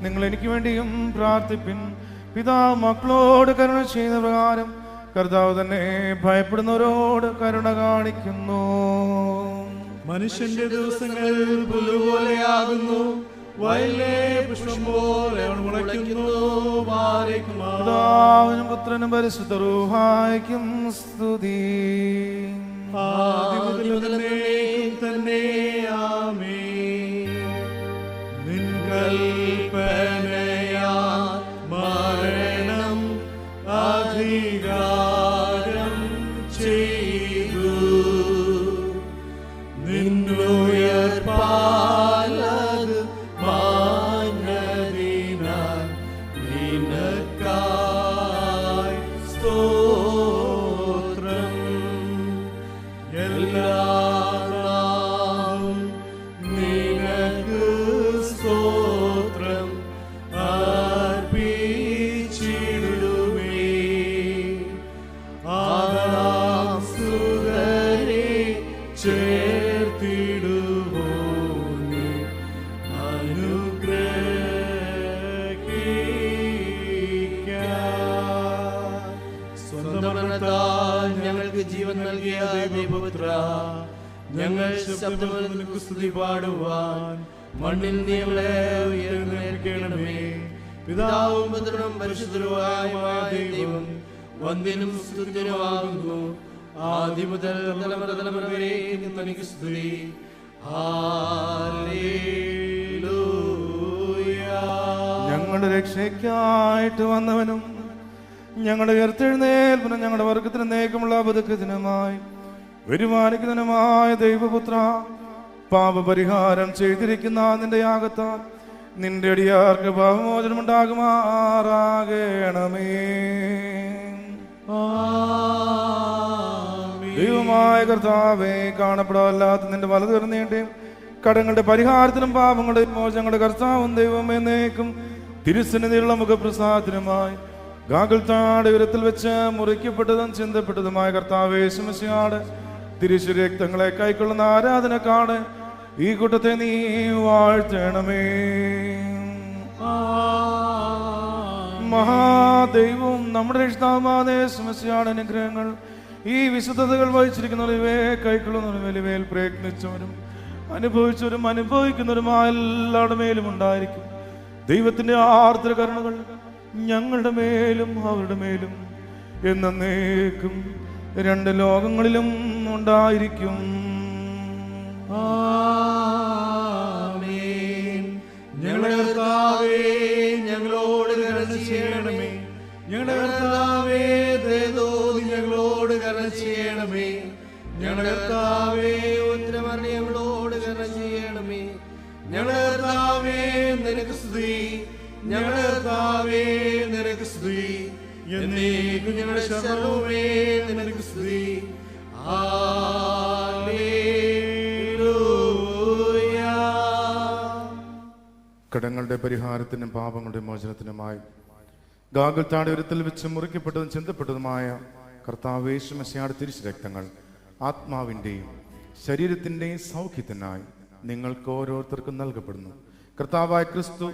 നിങ്ങൾ എനിക്ക് വേണ്ടിയും പ്രാർത്ഥിപ്പിൻ. പിതാവ് മക്കളോട് കരുണ ചെയ്യുന്ന പ്രകാരം കർത്താവ് തന്നെ ഭയപ്പെടുന്നവരോട് കരുണ കാണിക്കുന്നു. മനുഷ്യന്റെ ദിവസങ്ങൾ പുല്ലുപോലെയാകുന്നു, വയലിലെ പുഷ്പം പോലെ മുളയ്ക്കുന്നു. പിതാവിനും പുത്രനും പരിശുദ്ധ റൂഹായ്ക്കും സ്തുതി. തന്നെ ആമേൻ. കൽപ്പനയാ മരണം അധികാരം ചെയ്തു, നിന്നുയർപ്പാലത് മാനദിനാൽ നിനക്കായി സ്തോത്രം. സ്വന്തം മരണത്താൽ ഞങ്ങൾക്ക് ജീവൻ നൽകിയ ദൈവപുത്ര, ഞങ്ങൾ ശബ്ദത്തിൽ നിനക്ക് സ്തുതി പാടുവാൻ മണ്ണിൽ നീ ഞങ്ങളെ ഉയർന്നേൽക്കണമേ. പിതാവും പുത്രനും പരിശുദ്ധനുമായ ദൈവം വന്ദിനും സ്തുതിനുമാകുന്നു. ആദ്യം മുതൽ തലമുറ തലമുറ വരേക്കും തനിക്ക് സ്തുതി. ഹല്ലേലൂയ. ഞങ്ങളുടെ രക്ഷയ്ക്കായിട്ട് വന്നവനും ഞങ്ങളുടെ ഉയർത്തെഴുന്നേൽപ്പിനും ഞങ്ങളുടെ വർഗത്തിന് നേക്കുമുള്ള ബതുക്കത്തിനുമായി വരുമാനിക്കുന്നതിനുമായ ദൈവപുത്ര, പാപപരിഹാരം ചെയ്തിരിക്കുന്ന നിന്റെ യാഗത്താൽ നിന്റെ അടിയാർക്ക് പാപമോചനമുണ്ടാകുമാറാകണമേ. ദൈവമായ കർത്താവേ, കാണപ്പെടാത്ത നിന്റെ വലതു തീർന്നേണ്ടേയും കടങ്ങളുടെ പരിഹാരത്തിനും പാപങ്ങളുടെ മോചനങ്ങളുടെ കർത്താവും ദൈവമേ എന്നേക്കും തിരുസന്നിധിയുള്ള മുഖപ്രസാദത്തിനുമായി ഗാഗുൽത്താടെ ഉയരത്തിൽ വെച്ച് മുറിക്കപ്പെട്ടതും ചിന്തപ്പെട്ടതുമായ കർത്താവേ യേശുമിശിഹായുടെ തിരുശരീരക്തങ്ങളെ കൈക്കൊള്ളുന്ന ആരാധനക്കാട് ഈ കൂട്ടത്തെ നീ വാഴ്ത്തണമേ. മഹാദൈവവും നമ്മുടെ രക്ഷിതാവായ യേശുമിശിഹായുടെ അനുഗ്രഹങ്ങൾ ഈ വിശുദ്ധതകൾ വഹിച്ചിരിക്കുന്നവർ ഇവയെ കൈക്കൊള്ളുന്നവരും ഇവയിൽ പ്രയത്നിച്ചവരും അനുഭവിച്ചവരും അനുഭവിക്കുന്നവരുമായ എല്ലാവരുടെ മേലും ഉണ്ടായിരിക്കും. ദൈവത്തിന്റെ ആർദ്ര കരുണകൾ ഞങ്ങളുടെ മേലും അവരുടെ മേലും എന്നേക്കും രണ്ട് ലോകങ്ങളിലും ഉണ്ടായിരിക്കും. ആമേൻ. ഞങ്ങളുടെ കർത്താവേ, ഞങ്ങളോട് കരുണ ചെയ്യണമേ. ഞങ്ങളുടെ കർത്താവേ, ദയതോന്നി ഞങ്ങളോട് കരുണ ചെയ്യണമേ. ഞങ്ങളുടെ കർത്താവേ, ഉത്തരമറി ഞങ്ങളോട് കരുണ ചെയ്യണമേ. ഞങ്ങളുടെ കർത്താവേ, നിനക്ക് സ്തുതി. ഞങ്ങളുടെ കർത്താവേ, നിനക്ക് സ്തുതി. എന്നേക്കും ഞങ്ങളുടെ ശരണമേ, നിനക്ക് സ്തുതി. ഹല്ലേലൂയ. കടങ്ങളുടെ പരിഹാരത്തിനും പാപങ്ങളുടെ മോചനത്തിനുമായി ഗാഗുൽത്താടെ ഉയരത്തിൽ വെച്ച് മുറിക്കപ്പെട്ടതും ചിന്തപ്പെട്ടതുമായ കർത്താവ് യേശുമിശിഹായുടെ തിരുശരക്തങ്ങൾ ആത്മാവിൻ്റെയും ശരീരത്തിൻ്റെയും സൗഖ്യത്തിനായി നിങ്ങൾക്ക് ഓരോരുത്തർക്കും നൽകപ്പെടുന്നു. കർത്താവായ ക്രിസ്തു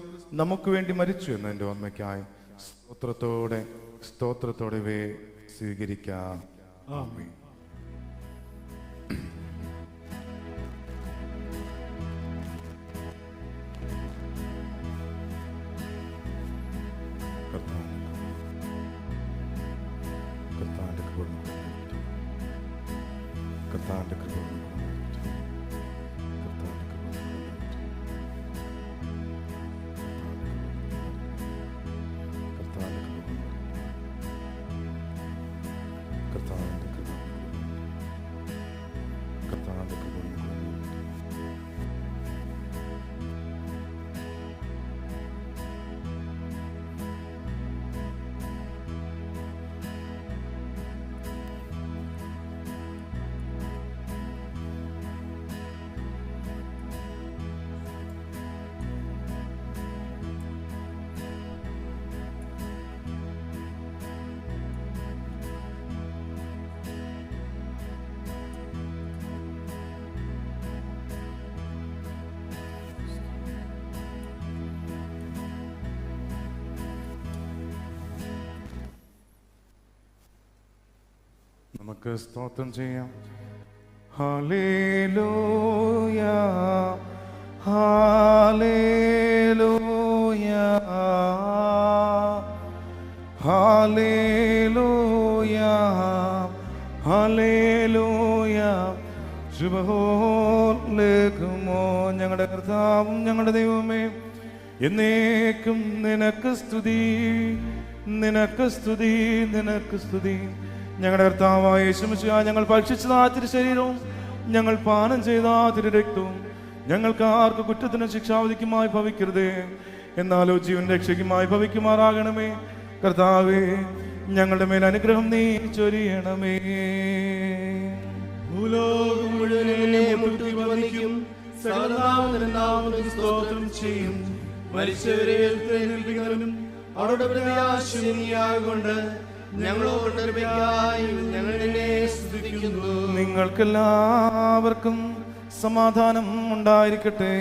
നമുക്ക് വേണ്ടി മരിച്ചു എന്നതിൻ്റെ ഓർമ്മയ്ക്കായി സ്തോത്രത്തോടെ ഇവയെ സ്വീകരിക്കാം. ആമേൻ. നമുക്ക് സ്തോത്രം ചെയ്യാം. ഹല്ലേലൂയ, ഹല്ലേലൂയ, ഹല്ലേലൂയ, ഹല്ലേലൂയ. ശുഭഹോലേക്കുമോ ഞങ്ങളുടെ കർത്താവും ഞങ്ങളുടെ ദൈവമേ, എന്നേക്കും നിനക്ക് സ്തുതി, നിനക്ക് സ്തുതി, നിനക്ക് സ്തുതി. ഞങ്ങളുടെ കർത്താവായ യേശുമിശിഹാ, ഞങ്ങൾ ഭക്ഷിച്ചതാ തിരു ശരീരവും ഞങ്ങൾ പാനം ചെയ്ത തിരു രക്തവും ഞങ്ങൾക്ക് ആർക്ക് കുറ്റത്തിന് ശിക്ഷാവിധിക്കുമായി ഭവിക്കരുതേ, എന്നാലോ ജീവൻ രക്ഷയ്ക്കുമായി ഭവിക്കുമാറാകണമേ. കർത്താവേ, ഞങ്ങളുടെ മേൽ അനുഗ്രഹം നീ ചൊരിയണമേ. ഭൂലോകം മുഴുവനെ മുട്ടി വന്ദിക്കും, സകലനാമത്തിനും സ്തോത്രം ചെയ്യും. മരിച്ചവരെ എഴുന്നേൽപ്പിക്കുന്നവനും അവരുടെ പ്രത്യാശിനിയാകൊണ്ട് ഞങ്ങളോട് ഞങ്ങൾ നിന്നെ സ്തുതിക്കുന്നു. നിങ്ങൾക്കെല്ലാവർക്കും സമാധാനം ഉണ്ടായിരിക്കട്ടെ.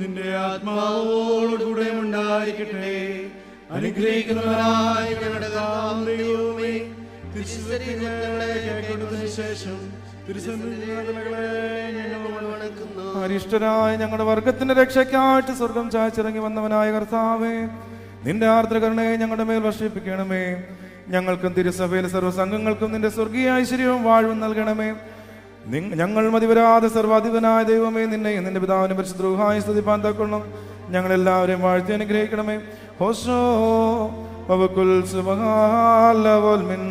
നിന്റെ ആത്മാവോടുകൂടെ ഉണ്ടായിരിക്കട്ടെ. അനുഗ്രഹിക്കുന്നവനായ ഞങ്ങളുടെ ദൈവമേ, തിരുശരീരങ്ങളെ കൈക്കൊണ്ടതിനു ശേഷം തിരുസന്നിധികളെ ഞങ്ങൾ വണക്കുന്നു. അരിഷ്ടരായ ഞങ്ങളുടെ വർഗത്തിന്റെ രക്ഷയ്ക്കായിട്ട് സ്വർഗം ചായച്ചിറങ്ങി വന്നവനായ കർത്താവേ, നിന്റെ ആർദ്രകരണയെ ഞങ്ങളുടെ മേൽ വർഷിപ്പിക്കണമേ. ഞങ്ങൾക്കും തിരുസഭയിലെ സർവ്വസംഘങ്ങൾക്കും നിന്റെ സ്വർഗീയ ഐശ്വര്യവും വാഴ്വും നൽകണമേ. ഞങ്ങൾ മതിവരാതെ സർവാധിപനായ ദൈവമേ, നിന്നെ നിന്റെ പിതാവിനെ പരിശുദ്ധ റൂഹായി സ്തുതിപ്പാൻ തക്കൊള്ളും ഞങ്ങളെല്ലാവരെയും വാഴ്ത്തി അനുഗ്രഹിക്കണമേ. ഹോശോ വവകുൽ സുബ്ഹാനൽ മിൻ.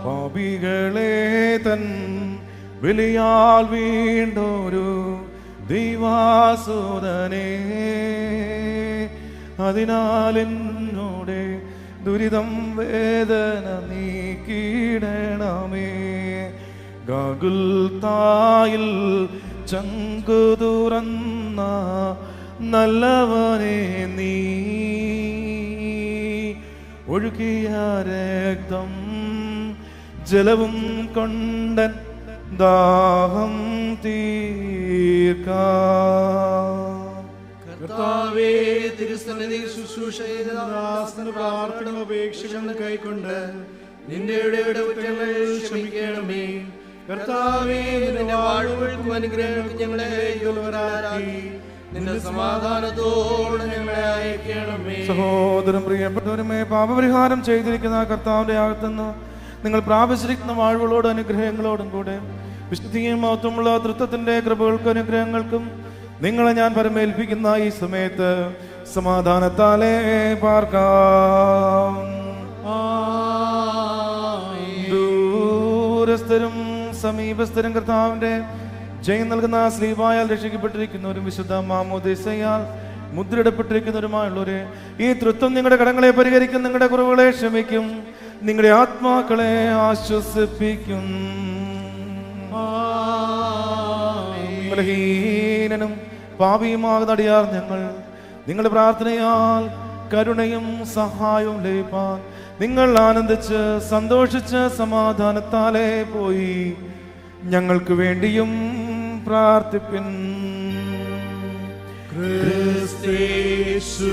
പാപികളെ തൻ വിളിയാൽ വീണ്ടൊരു ദൈവാസുരനെ, അതിനാൽ എന്നോടെ ദുരിതം വേദന നീക്കിടണമേ. ഗാഗുൽത്തായിൽ ചങ്കു തുറന്ന നല്ലവനെ നീ, ഒഴുകിയ രക്തം ജലവും കൊണ്ടൻ ദാഹം തീർക്കാം. കർത്താവേ, തിരുസന്നിധി ശുശ്രൂഷ പ്രാർത്ഥന അപേക്ഷകൾ കൈക്കൊണ്ട് നിന്റെ കുറ്റങ്ങൾ ക്ഷമിക്കണമേ. കർത്താവേ, നിന്റെ വാഴ്വകൾക്കും അനുഗ്രഹങ്ങൾക്കും ഞങ്ങളെ യോഗ്യരാക്കി നിന്റെ സമാധാനത്തോടെ ഞങ്ങളെ അയക്കണമേ. സഹോദരൻ പ്രിയപ്പെട്ടവരുമേ, പാപപരിഹാരം ചെയ്തിരിക്കുന്ന കർത്താവിന്റെ അകത്തുനിന്ന് നിങ്ങൾ പ്രാപിച്ചിരിക്കുന്ന വാഴ്വുകളോടും അനുഗ്രഹങ്ങളോടും കൂടെ വിശുദ്ധിയും മഹത്വമുള്ള തൃത്വത്തിന്റെ കൃപകൾക്കും അനുഗ്രഹങ്ങൾക്കും നിങ്ങളെ ഞാൻ പരമേൽപ്പിക്കുന്ന ഈ സമയത്ത് സമാധാനത്താലേ പാർക്കാം. ദൂരസ്ഥരും സമീപസ്ഥരും കർത്താവിന്റെ ജയം നൽകുന്ന സ്ലീബായാൽ രക്ഷിക്കപ്പെട്ടിരിക്കുന്നവരും വിശുദ്ധ മാമോദീസയാൽ മുദ്രയിടപ്പെട്ടിരിക്കുന്നവരുമായുള്ളവരെ, ഈ തൃത്വം നിങ്ങളുടെ കടങ്ങളെ പരിഹരിക്കും, നിങ്ങളുടെ കുറവുകളെ ക്ഷമിക്കും, നിങ്ങളുടെ ആത്മാക്കളെ ആശ്വസിപ്പിക്കും. ബലഹീനനും പാപിയുമാകുന്ന അടിയാർ ഞങ്ങൾ നിങ്ങളുടെ പ്രാർത്ഥനയാൽ കരുണയും സഹായവും ലഭിപ്പാൻ നിങ്ങൾ ആനന്ദിച്ച് സന്തോഷിച്ച് സമാധാനത്താലേ പോയി ഞങ്ങൾക്ക് വേണ്ടിയും പ്രാർത്ഥിപ്പിൻ. ക്രിസ്തേശുവിൻ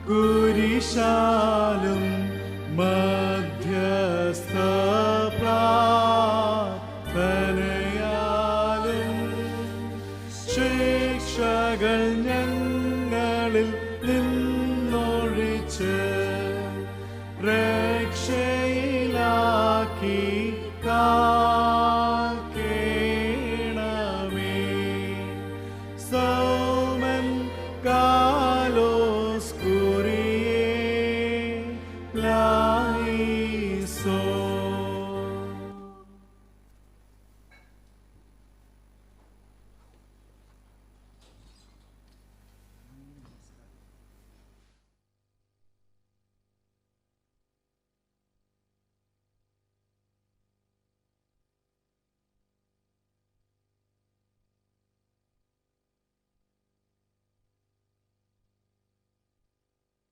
കുരിശാലും മധ്യസ്ഥ പ്രാർത്ഥനയാലും ശിക്ഷകൾ ഞങ്ങളിൽ നിന്ന്